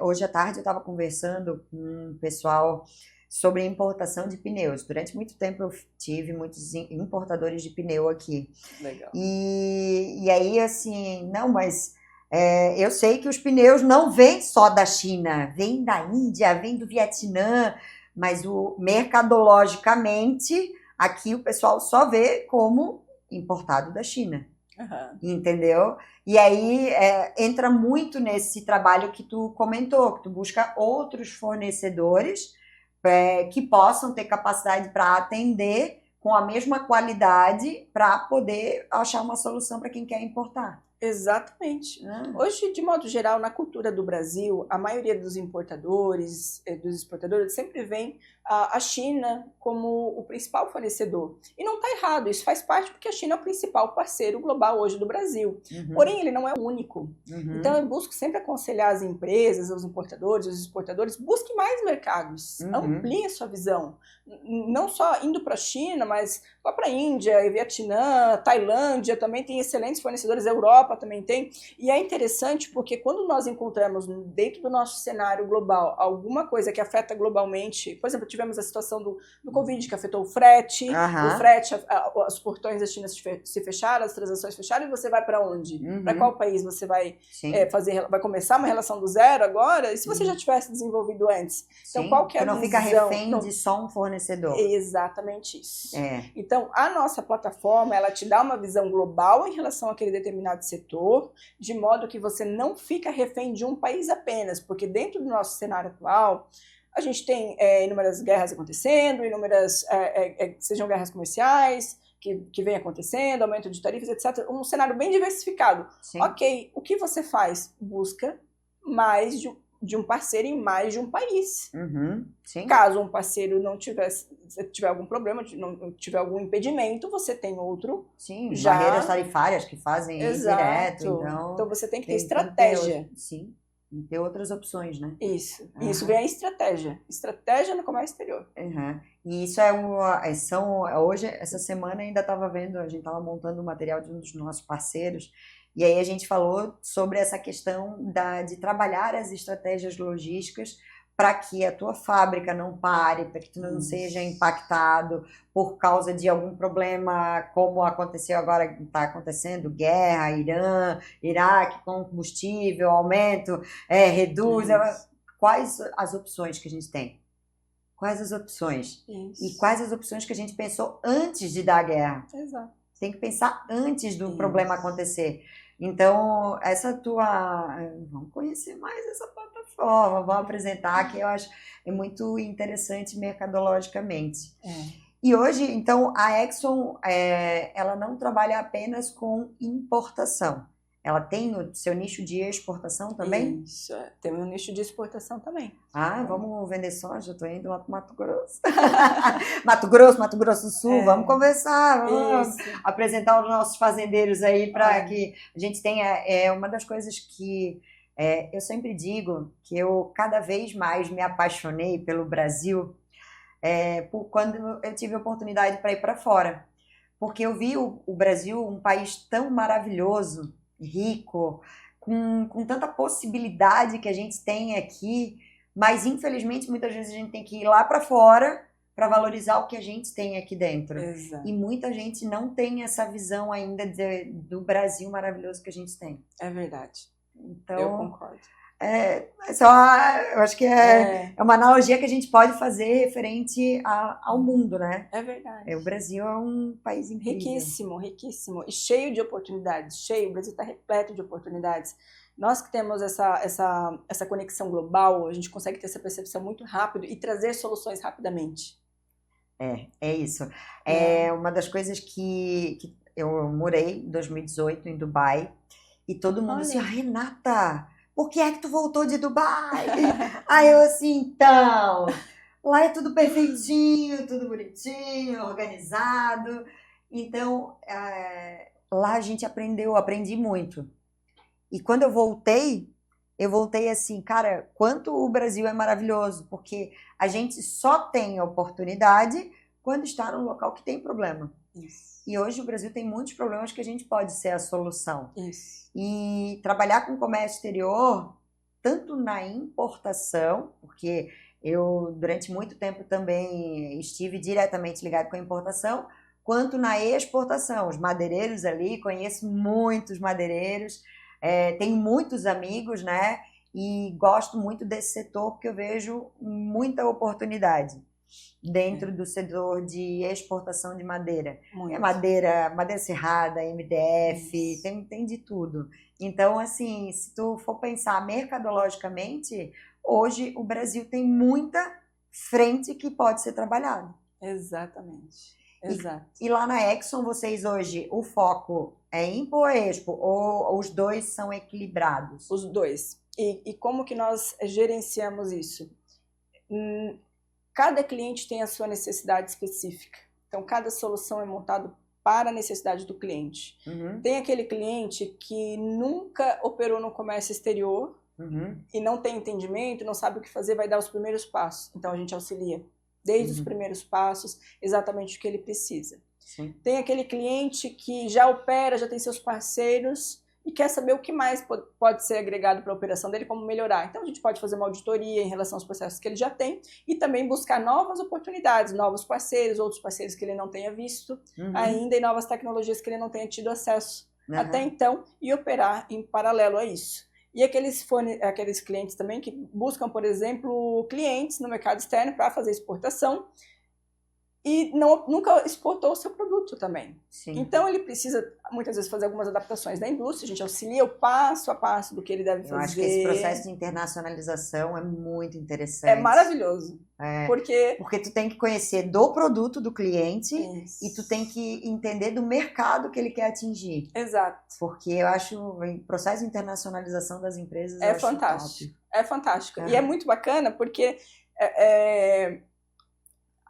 hoje à tarde eu estava conversando com um pessoal sobre importação de pneus. Durante muito tempo eu tive muitos importadores de pneu aqui. Legal. E aí, assim, não, mas Eu sei que os pneus não vêm só da China, vêm da Índia, vêm do Vietnã, mas mercadologicamente aqui o pessoal só vê como importado da China. Aham. Entendeu? E aí entra muito nesse trabalho que tu comentou, que tu busca outros fornecedores que possam ter capacidade para atender com a mesma qualidade para poder achar uma solução para quem quer importar. Exatamente. Hoje, de modo geral, na cultura do Brasil, a maioria dos importadores, dos exportadores, sempre vem a China como o principal fornecedor. E não está errado, isso faz parte porque a China é o principal parceiro global hoje do Brasil. Porém, ele não é o único. Então, eu busco sempre aconselhar as empresas, os importadores, os exportadores, busque mais mercados, amplie a sua visão. Não só indo para a China, mas vá para a Índia, Vietnã, Tailândia, também tem excelentes fornecedores, a Europa também tem. E é interessante porque quando nós encontramos dentro do nosso cenário global alguma coisa que afeta globalmente, por exemplo, tivemos a situação do Covid que afetou o frete, os portões da China se fecharam, as transações fecharam, e você vai para onde? Para qual país você vai vai começar uma relação do zero agora? E se você já tivesse desenvolvido antes? Então, qual que é a visão? Não fica refém de só um fornecedor. Exatamente isso. Então, a nossa plataforma, ela te dá uma visão global em relação àquele determinado setor, de modo que você não fica refém de um país apenas, porque dentro do nosso cenário atual, a gente tem inúmeras guerras acontecendo, sejam guerras comerciais, que vem acontecendo, aumento de tarifas, etc. Um cenário bem diversificado. Ok, o que você faz? Busca mais de um parceiro em mais de um país. Caso um parceiro não tiver algum problema, não tiver algum impedimento, você tem outro. Barreiras tarifárias que fazem direto. Então você tem que ter estratégia. Ter outras opções, né? Isso vem a estratégia no comércio exterior. E isso hoje, essa semana ainda estava vendo, a gente estava montando o material de um dos nossos parceiros, e aí a gente falou sobre essa questão de trabalhar as estratégias logísticas para que a tua fábrica não pare, para que tu não seja impactado por causa de algum problema, como aconteceu agora, está acontecendo, guerra, Irã, Iraque, combustível, aumento, reduz. Quais as opções que a gente tem? Quais as opções? E quais as opções que a gente pensou antes de dar a guerra? Exato. Tem que pensar antes do problema acontecer. Então, vamos conhecer mais essa plataforma, vamos apresentar, que eu acho muito interessante mercadologicamente. E hoje, então, a Exxon, ela não trabalha apenas com importação. Ela tem o seu nicho de exportação também? Isso, tem um nicho de exportação também. Vamos vender soja? Estou indo lá para Mato Grosso. Mato Grosso do Sul, vamos conversar, vamos apresentar os nossos fazendeiros aí para que a gente tenha... uma das coisas que eu sempre digo, que eu cada vez mais me apaixonei pelo Brasil quando eu tive a oportunidade para ir para fora. Porque eu vi o Brasil um país tão maravilhoso, rico, com tanta possibilidade que a gente tem aqui, mas infelizmente muitas vezes a gente tem que ir lá para fora para valorizar o que a gente tem aqui dentro. E muita gente não tem essa visão ainda do Brasil maravilhoso que a gente tem. É verdade. Então, eu concordo. Eu acho que é uma analogia que a gente pode fazer referente ao mundo, né? É verdade. O Brasil é um país incrível. Riquíssimo, riquíssimo. E cheio de oportunidades. O Brasil está repleto de oportunidades. Nós que temos essa conexão global, a gente consegue ter essa percepção muito rápido e trazer soluções rapidamente. É isso. Uma das coisas que eu morei em 2018 em Dubai e todo mundo assim, Renata, por que é que tu voltou de Dubai? Aí eu assim, então, lá é tudo perfeitinho, tudo bonitinho, organizado. Então, lá a gente aprendi muito. E quando eu voltei assim, cara, quanto o Brasil é maravilhoso, porque a gente só tem oportunidade quando está num local que tem problema. E hoje o Brasil tem muitos problemas que a gente pode ser a solução. E trabalhar com comércio exterior, tanto na importação, porque eu durante muito tempo também estive diretamente ligado com a importação, quanto na exportação. Os madeireiros ali, conheço muitos madeireiros, tenho muitos amigos, né? E gosto muito desse setor porque eu vejo muita oportunidade dentro do setor de exportação de madeira. Muito. É madeira serrada, MDF, tem de tudo. Então, assim, se tu for pensar mercadologicamente, hoje o Brasil tem muita frente que pode ser trabalhada. Exatamente. Exato. E lá na Exxon, vocês hoje, o foco é Impo ou Expo? Ou os dois são equilibrados? Os dois. E como que nós gerenciamos isso? Cada cliente tem a sua necessidade específica. Então, cada solução é montada para a necessidade do cliente. Tem aquele cliente que nunca operou no comércio exterior e não tem entendimento, não sabe o que fazer, vai dar os primeiros passos. Então, a gente auxilia desde os primeiros passos, exatamente o que ele precisa. Sim. Tem aquele cliente que já opera, já tem seus parceiros e quer saber o que mais pode ser agregado para a operação dele, como melhorar. Então, a gente pode fazer uma auditoria em relação aos processos que ele já tem e também buscar novas oportunidades, novos parceiros, outros parceiros que ele não tenha visto ainda e novas tecnologias que ele não tenha tido acesso até então e operar em paralelo a isso. E aqueles clientes também que buscam, por exemplo, clientes no mercado externo para fazer exportação e nunca exportou o seu produto também. Sim. Então, ele precisa, muitas vezes, fazer algumas adaptações da indústria, a gente auxilia o passo a passo do que ele deve fazer. Eu acho que esse processo de internacionalização é muito interessante. É maravilhoso. Porque tu tem que conhecer do produto do cliente e tu tem que entender do mercado que ele quer atingir. Exato. Porque eu acho o processo de internacionalização das empresas é fantástico. É fantástico. E é muito bacana porque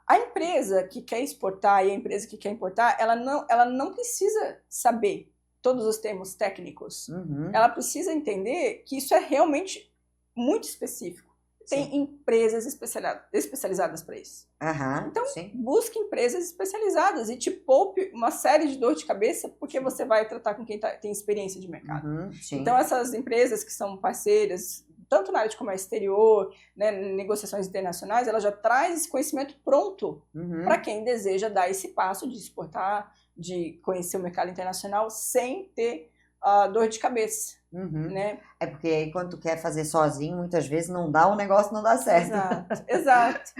a empresa que quer exportar e a empresa que quer importar, ela não precisa saber todos os termos técnicos. Ela precisa entender que isso é realmente muito específico. Tem empresas especializadas para isso. Então, busque empresas especializadas e te poupe uma série de dor de cabeça porque você vai tratar com quem tem experiência de mercado. Então, essas empresas que são parceiras, tanto na área de comércio exterior, né, negociações internacionais, ela já traz esse conhecimento pronto para quem deseja dar esse passo de exportar, de conhecer o mercado internacional sem ter dor de cabeça. Né? É porque aí quando tu quer fazer sozinho, muitas vezes não dá, o negócio não dá certo. Exato.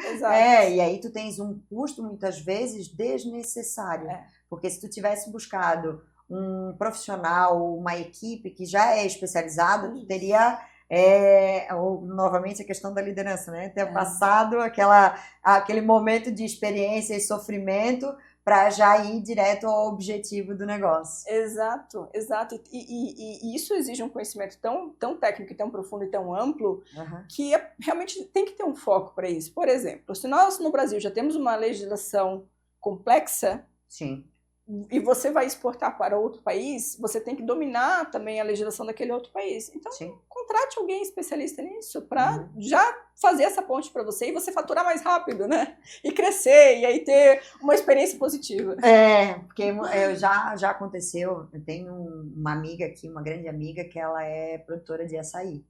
E aí tu tens um custo, muitas vezes, desnecessário. Porque se tu tivesse buscado um profissional, uma equipe que já é especializada, tu teria... novamente a questão da liderança, né? Ter passado aquele momento de experiência e sofrimento para já ir direto ao objetivo do negócio. Exato. E isso exige um conhecimento tão técnico, tão profundo e tão amplo que realmente tem que ter um foco para isso. Por exemplo, se nós no Brasil já temos uma legislação complexa, e você vai exportar para outro país, você tem que dominar também a legislação daquele outro país. Então, contrate alguém especialista nisso para já fazer essa ponte para você e você faturar mais rápido, né? E crescer, e aí ter uma experiência positiva. Porque já aconteceu, eu tenho uma amiga aqui, uma grande amiga, que ela é produtora de açaí.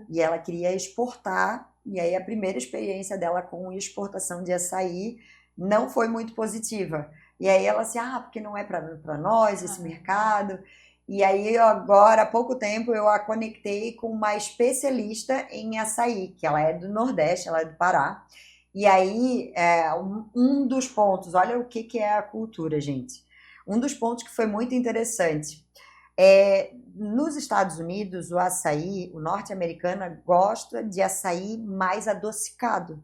E ela queria exportar, e aí a primeira experiência dela com exportação de açaí não foi muito positiva. E aí ela assim, porque não é para nós esse mercado. E aí agora, há pouco tempo, eu a conectei com uma especialista em açaí, que ela é do Nordeste, ela é do Pará. E aí, um dos pontos, olha o que é a cultura, gente. Um dos pontos que foi muito interessante. Nos Estados Unidos, o açaí, o norte-americano gosta de açaí mais adocicado.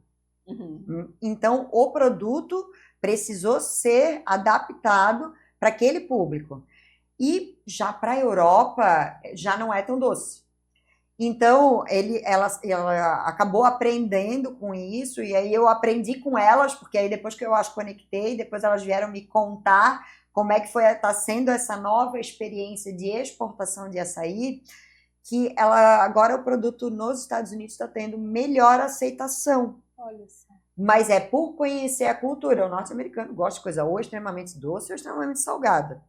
Então, o produto precisou ser adaptado para aquele público. E já para a Europa, já não é tão doce. Então, ela acabou aprendendo com isso, e aí eu aprendi com elas, porque aí depois que eu as conectei, depois elas vieram me contar como é que está sendo essa nova experiência de exportação de açaí, que agora o produto nos Estados Unidos está tendo melhor aceitação. Olha só. Mas é por conhecer a cultura. O norte-americano gosta de coisa ou extremamente doce ou extremamente salgada.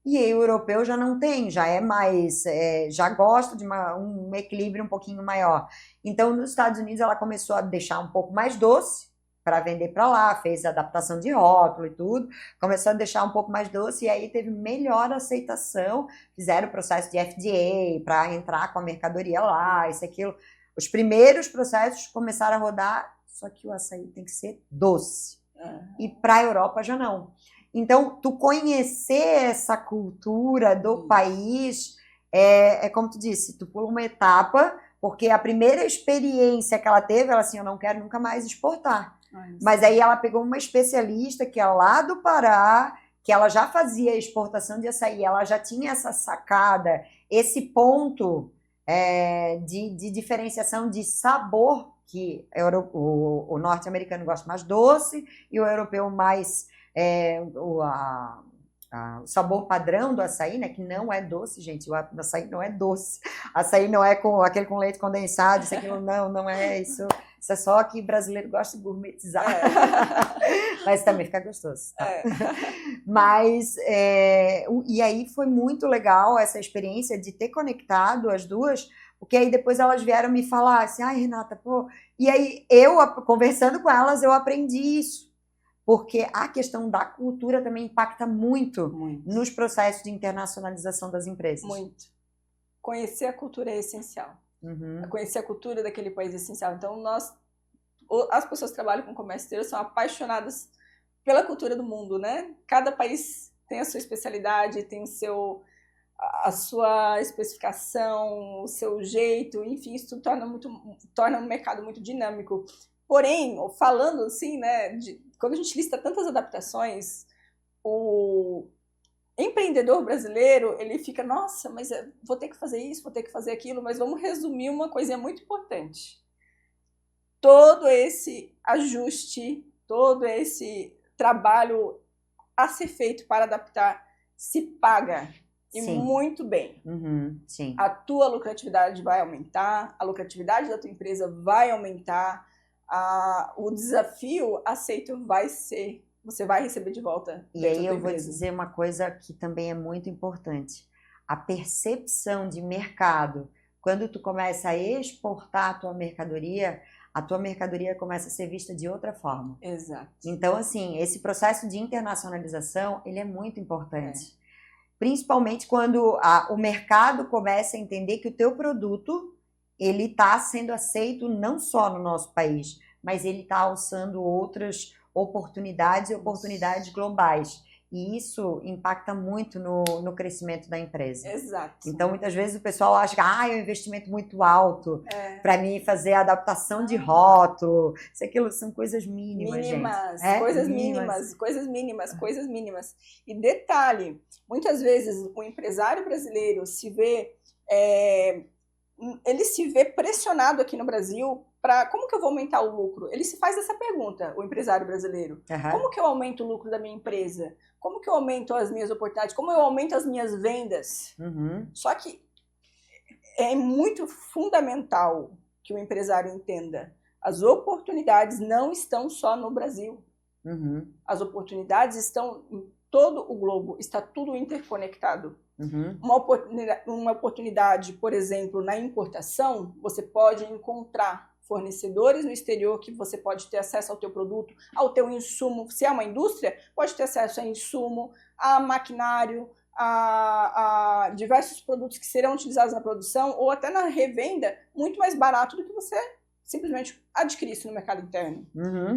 E aí o europeu já não tem, já é mais, já gosta de um equilíbrio um pouquinho maior. Então, nos Estados Unidos, ela começou a deixar um pouco mais doce para vender para lá, fez adaptação de rótulo e tudo, começou a deixar um pouco mais doce e aí teve melhor aceitação, fizeram o processo de FDA para entrar com a mercadoria lá, isso, aquilo. Os primeiros processos começaram a rodar, só que o açaí tem que ser doce. E para a Europa já não. Então, tu conhecer essa cultura do país, é como tu disse, tu pula uma etapa, porque a primeira experiência que ela teve, ela assim, eu não quero nunca mais exportar. Mas aí ela pegou uma especialista que é lá do Pará, que ela já fazia exportação de açaí, ela já tinha essa sacada, esse ponto de diferenciação de sabor, que o norte-americano gosta mais doce e o europeu mais o sabor padrão do açaí, né, que não é doce, gente, o açaí não é doce, açaí não é com aquele com leite condensado, isso aquilo não é isso. Isso é só que brasileiro gosta de gourmetizar. Mas também fica gostoso. Tá? Mas, e aí foi muito legal essa experiência de ter conectado as duas, porque aí depois elas vieram me falar assim, ai, Renata, pô... E aí eu, conversando com elas, eu aprendi isso. Porque a questão da cultura também impacta muito nos processos de internacionalização das empresas. Muito. Conhecer a cultura é essencial. Conhecer a cultura daquele país é essencial. Então, as pessoas que trabalham com comércio exterior são apaixonadas pela cultura do mundo, né? Cada país tem a sua especialidade, tem a sua especificação, o seu jeito, enfim, isso torna o mercado muito dinâmico. Porém, falando assim, né, quando a gente lista tantas adaptações, o empreendedor brasileiro, ele fica, nossa, mas vou ter que fazer isso, vou ter que fazer aquilo, mas vamos resumir uma coisinha muito importante. Todo esse ajuste, todo esse trabalho a ser feito para adaptar se paga. E sim, muito bem. Sim. A tua lucratividade vai aumentar, a lucratividade da tua empresa vai aumentar, o desafio aceito vai ser, você vai receber de volta. E aí eu vou dizer uma coisa que também é muito importante. A percepção de mercado. Quando tu começa a exportar a tua mercadoria começa a ser vista de outra forma. Exato. Então, assim, esse processo de internacionalização, ele é muito importante. Principalmente quando o mercado começa a entender que o teu produto ele está sendo aceito não só no nosso país, mas ele está alçando outras oportunidades globais. E isso impacta muito no crescimento da empresa. Exato. Então, muitas vezes o pessoal acha que é um investimento muito alto para mim fazer a adaptação de rótulo. Isso aquilo são coisas mínimas, gente. Coisas mínimas. E detalhe, muitas vezes o empresário brasileiro ele se vê pressionado aqui no Brasil para como que eu vou aumentar o lucro? Ele se faz essa pergunta, o empresário brasileiro. Como que eu aumento o lucro da minha empresa? Como que eu aumento as minhas oportunidades? Como eu aumento as minhas vendas? Só que é muito fundamental que o empresário entenda. As oportunidades não estão só no Brasil. As oportunidades estão em todo o globo. Está tudo interconectado. Uma oportunidade, por exemplo, na importação, você pode encontrar fornecedores no exterior que você pode ter acesso ao teu produto, ao teu insumo. Se é uma indústria, pode ter acesso a insumo, a maquinário, a diversos produtos que serão utilizados na produção ou até na revenda, muito mais barato do que você simplesmente adquirir isso no mercado interno.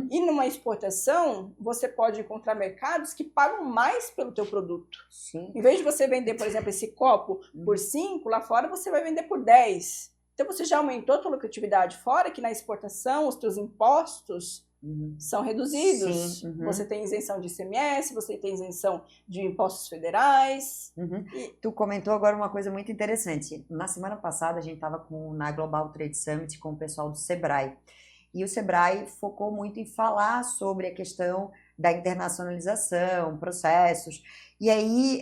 E numa exportação, você pode encontrar mercados que pagam mais pelo teu produto. Sim. Em vez de você vender, por exemplo, esse copo por 5, lá fora você vai vender por 10. Então você já aumentou a tua lucratividade, fora que na exportação os teus impostos são reduzidos. Você tem isenção de ICMS, você tem isenção de impostos federais. E tu comentou agora uma coisa muito interessante. Na semana passada a gente estava na Global Trade Summit com o pessoal do Sebrae. E o Sebrae focou muito em falar sobre a questão da internacionalização, processos. E aí,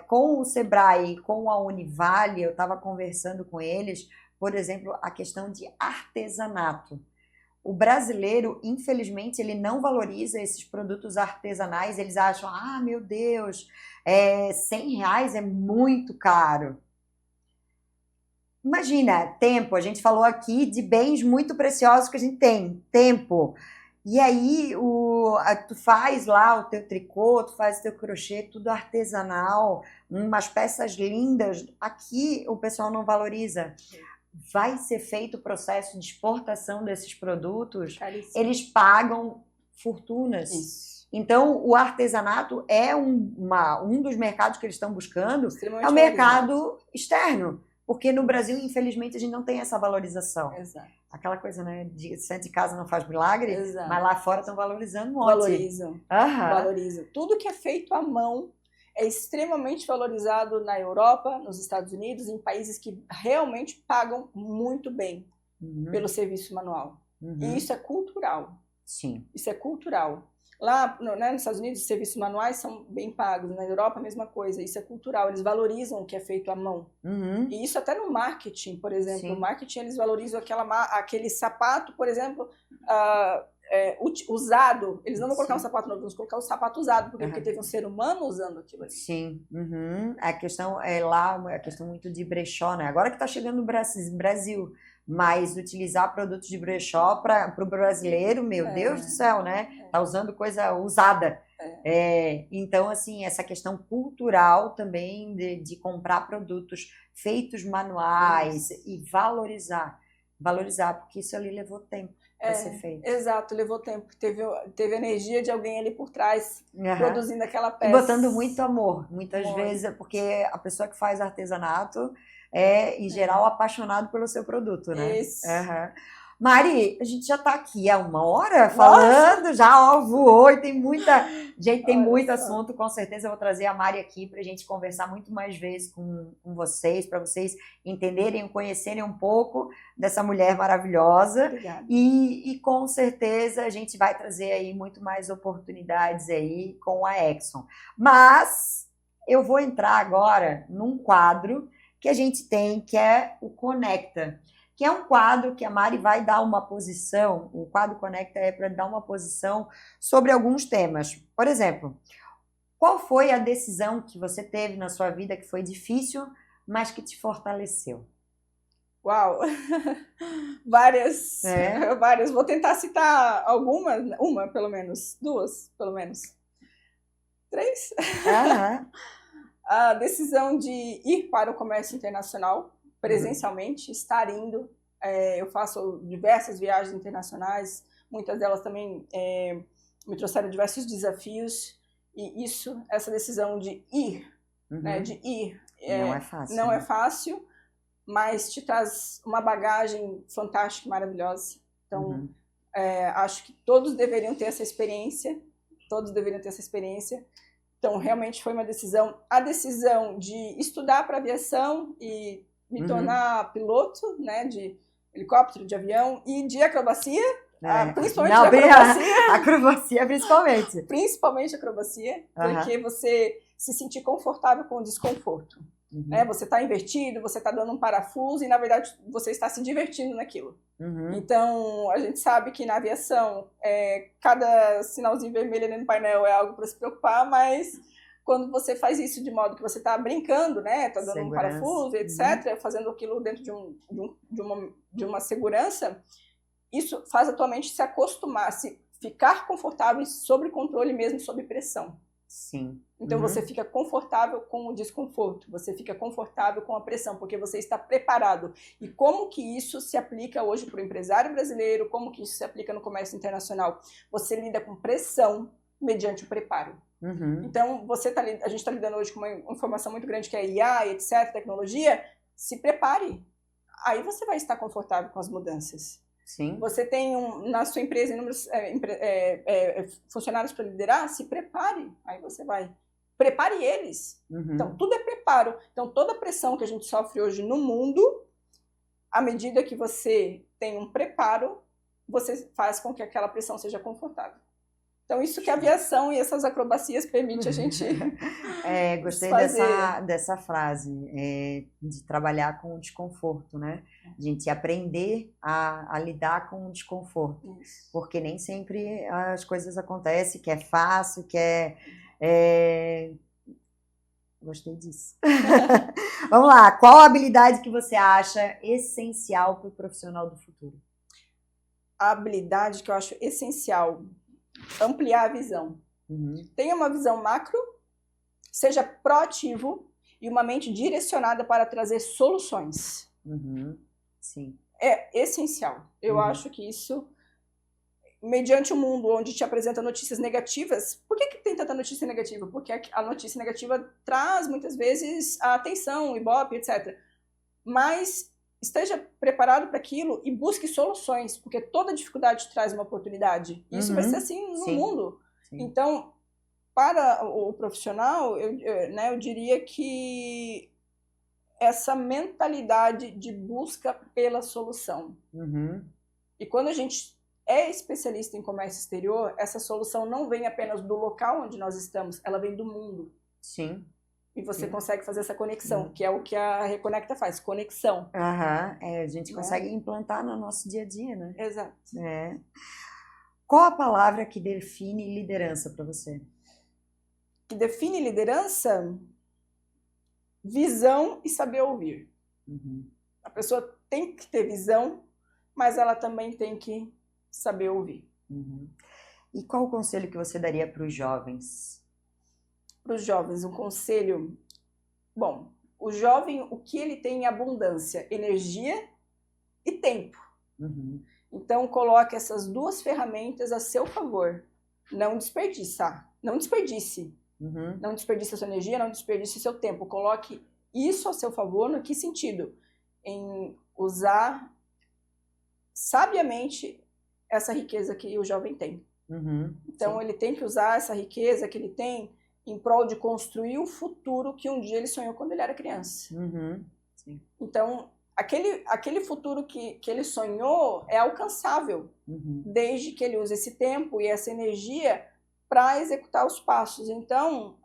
com o Sebrae, com a Univale, eu estava conversando com eles, por exemplo, a questão de artesanato. O brasileiro, infelizmente, ele não valoriza esses produtos artesanais. Eles acham, meu Deus, R$100 é muito caro. Imagina, tempo. A gente falou aqui de bens muito preciosos que a gente tem. Tempo. E aí, tu faz lá o teu tricô, tu faz o teu crochê, tudo artesanal, umas peças lindas. Aqui o pessoal não valoriza. Vai ser feito o processo de exportação desses produtos, Caríssimo. eles pagam fortunas. Isso. Então, o artesanato é um dos mercados que eles estão buscando, Extremamente é o valorizado. mercado externo. Porque no Brasil, infelizmente, a gente não tem essa valorização. Exato. Aquela coisa, né? De santo de casa não faz milagre, Exato. mas lá fora estão valorizando um monte. Valorizam. Aham. Valorizam. Tudo que é feito à mão é extremamente valorizado na Europa, nos Estados Unidos, em países que realmente pagam muito bem pelo serviço manual. E isso é cultural. Sim. Isso é cultural. Lá, né, nos Estados Unidos, os serviços manuais são bem pagos. Na Europa, a mesma coisa. Isso é cultural. Eles valorizam o que é feito à mão. E isso até no marketing, por exemplo. Sim. No marketing, eles valorizam aquele sapato, por exemplo, usado. Eles não vão colocar um sapato novo, vão colocar um sapato usado, porque teve um ser humano usando aquilo ali. Sim. A questão é lá, a questão muito de brechó, né? Agora que está chegando no Brasil. Mas utilizar produtos de brechó para o brasileiro, meu Deus do céu, né? Tá usando coisa usada. Então, assim, essa questão cultural também de comprar produtos feitos manuais e valorizar, porque isso ali levou tempo para ser feito. Exato, levou tempo. Teve energia de alguém ali por trás produzindo aquela peça. E botando muito amor, muitas vezes, porque a pessoa que faz artesanato em geral, apaixonado pelo seu produto, né? Isso. Mari, a gente já tá aqui há 1 hora falando, já voou e tem muita gente, tem muito assunto. Com certeza eu vou trazer a Mari aqui pra gente conversar muito mais vezes com vocês, para vocês entenderem, conhecerem um pouco dessa mulher maravilhosa. Obrigada. E com certeza a gente vai trazer aí muito mais oportunidades aí com a Exxon. Mas eu vou entrar agora num quadro que a gente tem, que é o Conecta, que é um quadro que a Mari vai dar uma posição, o quadro Conecta é para dar uma posição sobre alguns temas. Por exemplo, qual foi a decisão que você teve na sua vida que foi difícil, mas que te fortaleceu? Uau! Várias. Vou tentar citar algumas, uma pelo menos, 2 pelo menos. 3? A decisão de ir para o comércio internacional, presencialmente, estar indo. Eu faço diversas viagens internacionais, muitas delas também me trouxeram diversos desafios, e essa decisão de ir, né, de ir, não é fácil. Não é fácil, mas te traz uma bagagem fantástica e maravilhosa. Então, acho que todos deveriam ter essa experiência, Então, realmente foi uma decisão. A decisão de estudar para aviação e me tornar piloto, né, de helicóptero, de avião e de acrobacia, principalmente de acrobacia. Acrobacia, principalmente. Principalmente acrobacia, porque você se sentir confortável com o desconforto. Né? Você está invertido, você está dando um parafuso e, na verdade, você está se divertindo naquilo. Então, a gente sabe que na aviação, cada sinalzinho vermelho ali no painel é algo para se preocupar, mas quando você faz isso de modo que você está brincando, né, está dando um parafuso, etc., fazendo aquilo dentro de uma segurança, isso faz a tua mente se acostumar, se ficar confortável sob controle mesmo, sob pressão. Sim. Então você fica confortável com o desconforto, você fica confortável com a pressão, porque você está preparado. E como que isso se aplica hoje para o empresário brasileiro, como que isso se aplica no comércio internacional? Você lida com pressão mediante o preparo. Então a gente está lidando hoje com uma informação muito grande que é IA, etc., tecnologia, se prepare. Aí você vai estar confortável com as mudanças. Sim. Você tem na sua empresa inúmeros funcionários para liderar, se prepare. Aí você vai. Prepare eles. Então, tudo é preparo. Então, toda a pressão que a gente sofre hoje no mundo, à medida que você tem um preparo, você faz com que aquela pressão seja confortável. Então, isso que a aviação e essas acrobacias permite a gente gostei fazer. dessa frase, de trabalhar com o desconforto, né? A gente aprender a lidar com o desconforto. Isso. Porque nem sempre as coisas acontecem, que é fácil, que Gostei disso. Vamos lá, qual a habilidade que você acha essencial para o profissional do futuro? a habilidade que eu acho essencial, ampliar a visão. Tenha uma visão macro, seja proativo e uma mente direcionada para trazer soluções. Sim. É essencial. Eu acho que isso, mediante um mundo onde te apresenta notícias negativas, por que tem tanta notícia negativa? Porque a notícia negativa traz, muitas vezes, a atenção, o ibope, etc. Mas esteja preparado para aquilo e busque soluções, porque toda dificuldade traz uma oportunidade. Isso vai ser assim no mundo. Sim. Então, para o profissional, eu diria que essa mentalidade de busca pela solução. E quando a gente é especialista em comércio exterior, essa solução não vem apenas do local onde nós estamos, ela vem do mundo. Sim. E você consegue fazer essa conexão, que é o que a Reconecta faz, conexão. A gente consegue implantar no nosso dia a dia, né? Exato. Qual a palavra que define liderança para você? Que define liderança? Visão e saber ouvir. A pessoa tem que ter visão, mas ela também tem que saber ouvir. E qual o conselho que você daria para os jovens? Para os jovens, um conselho... Bom, o jovem, o que ele tem em abundância? Energia e tempo. Então, coloque essas duas ferramentas a seu favor. Não desperdiçar. Não desperdice. Não desperdice a sua energia, não desperdice o seu tempo. Coloque isso a seu favor, no que sentido? Em usar sabiamente essa riqueza que o jovem tem. Então, ele tem que usar essa riqueza que ele tem em prol de construir o futuro que um dia ele sonhou quando ele era criança. Sim. Então, aquele futuro que ele sonhou é alcançável, desde que ele use esse tempo e essa energia para executar os passos. Então,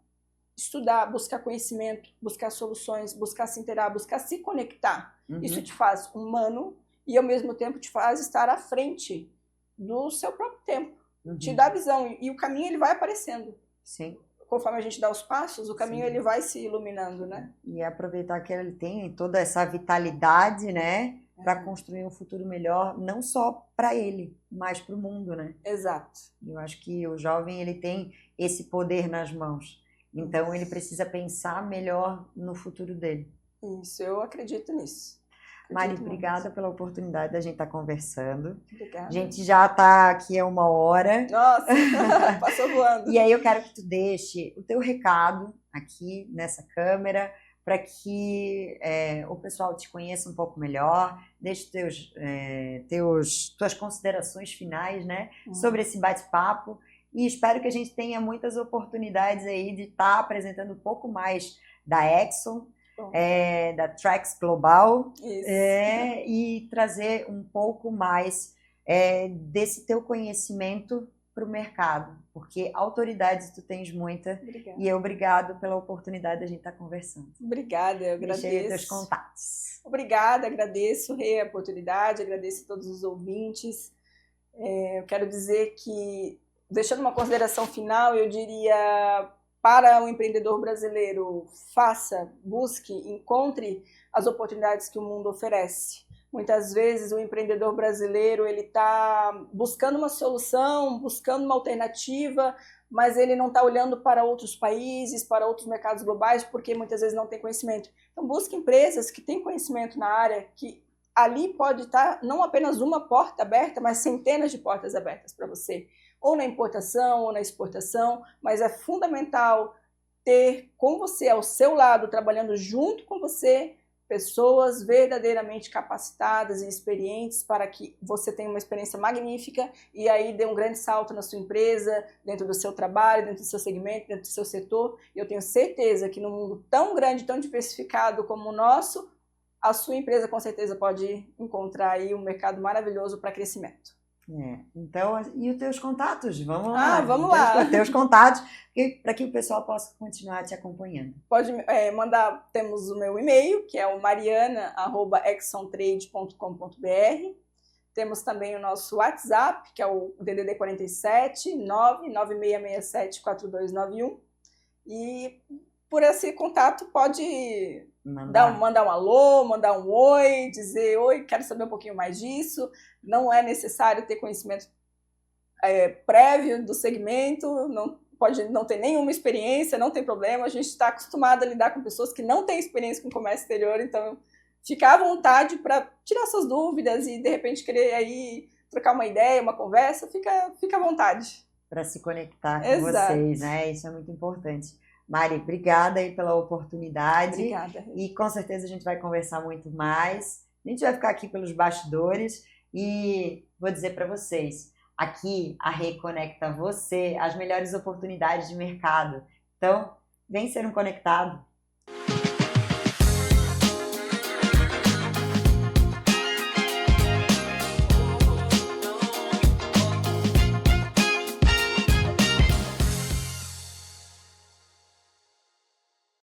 estudar, buscar conhecimento, buscar soluções, buscar se inteirar, buscar se conectar. Isso te faz humano e, ao mesmo tempo, te faz estar à frente do seu próprio tempo. Te dá visão e o caminho ele vai aparecendo. Sim. Conforme a gente dá os passos, o caminho ele vai se iluminando, né? E aproveitar que ele tem toda essa vitalidade, né? Para construir um futuro melhor, não só para ele, mas para o mundo, né? Exato. Eu acho que o jovem ele tem esse poder nas mãos. Então ele precisa pensar melhor no futuro dele. Isso, eu acredito nisso. Mari, obrigada pela oportunidade da gente estar conversando. Obrigada. A gente já está aqui há 1 hora. Nossa, passou voando. E aí eu quero que tu deixe o teu recado aqui nessa câmera para que o pessoal te conheça um pouco melhor. Deixe tuas considerações finais, né, sobre esse bate-papo. E espero que a gente tenha muitas oportunidades aí de estar apresentando um pouco mais da Exxon, da Trax Global, e trazer um pouco mais desse teu conhecimento para o mercado, porque autoridades tu tens muita. Obrigada. E obrigado pela oportunidade de a gente estar conversando. Obrigada, eu agradeço. Deixei teus contatos. Obrigada, agradeço a oportunidade, agradeço a todos os ouvintes. Eu quero dizer que, deixando uma consideração final, eu diria para o empreendedor brasileiro, busque, encontre as oportunidades que o mundo oferece. Muitas vezes o empreendedor brasileiro ele está buscando uma solução, buscando uma alternativa, mas ele não está olhando para outros países, para outros mercados globais, porque muitas vezes não tem conhecimento. Então busque empresas que têm conhecimento na área, que ali pode estar não apenas uma porta aberta, mas centenas de portas abertas para você. Ou na importação, ou na exportação, mas é fundamental ter com você, ao seu lado, trabalhando junto com você, pessoas verdadeiramente capacitadas e experientes para que você tenha uma experiência magnífica e aí dê um grande salto na sua empresa, dentro do seu trabalho, dentro do seu segmento, dentro do seu setor. E eu tenho certeza que num mundo tão grande, tão diversificado como o nosso, a sua empresa com certeza pode encontrar aí um mercado maravilhoso para crescimento. Então, e os teus contatos? Vamos lá. Vamos lá. Os teus contatos, para que o pessoal possa continuar te acompanhando. Pode mandar, temos o meu e-mail, que é o mariana@exxontrade.com.br. Temos também o nosso WhatsApp, que é o DDD 47 99667 4291. E por esse contato, pode Mandar. mandar um alô, mandar um oi, dizer, oi, quero saber um pouquinho mais disso. Não é necessário ter conhecimento prévio do segmento, pode não ter nenhuma experiência, não tem problema. A gente está acostumado a lidar com pessoas que não têm experiência com comércio exterior, então ficar à vontade para tirar suas dúvidas e, de repente, querer aí trocar uma ideia, uma conversa, fica à vontade. Para se conectar com Exato. vocês, né? Isso é muito importante. Mari, obrigada aí pela oportunidade. Obrigada. E com certeza a gente vai conversar muito mais. A gente vai ficar aqui pelos bastidores e vou dizer para vocês, aqui a Rê conecta você às melhores oportunidades de mercado. Então, vem ser um conectado.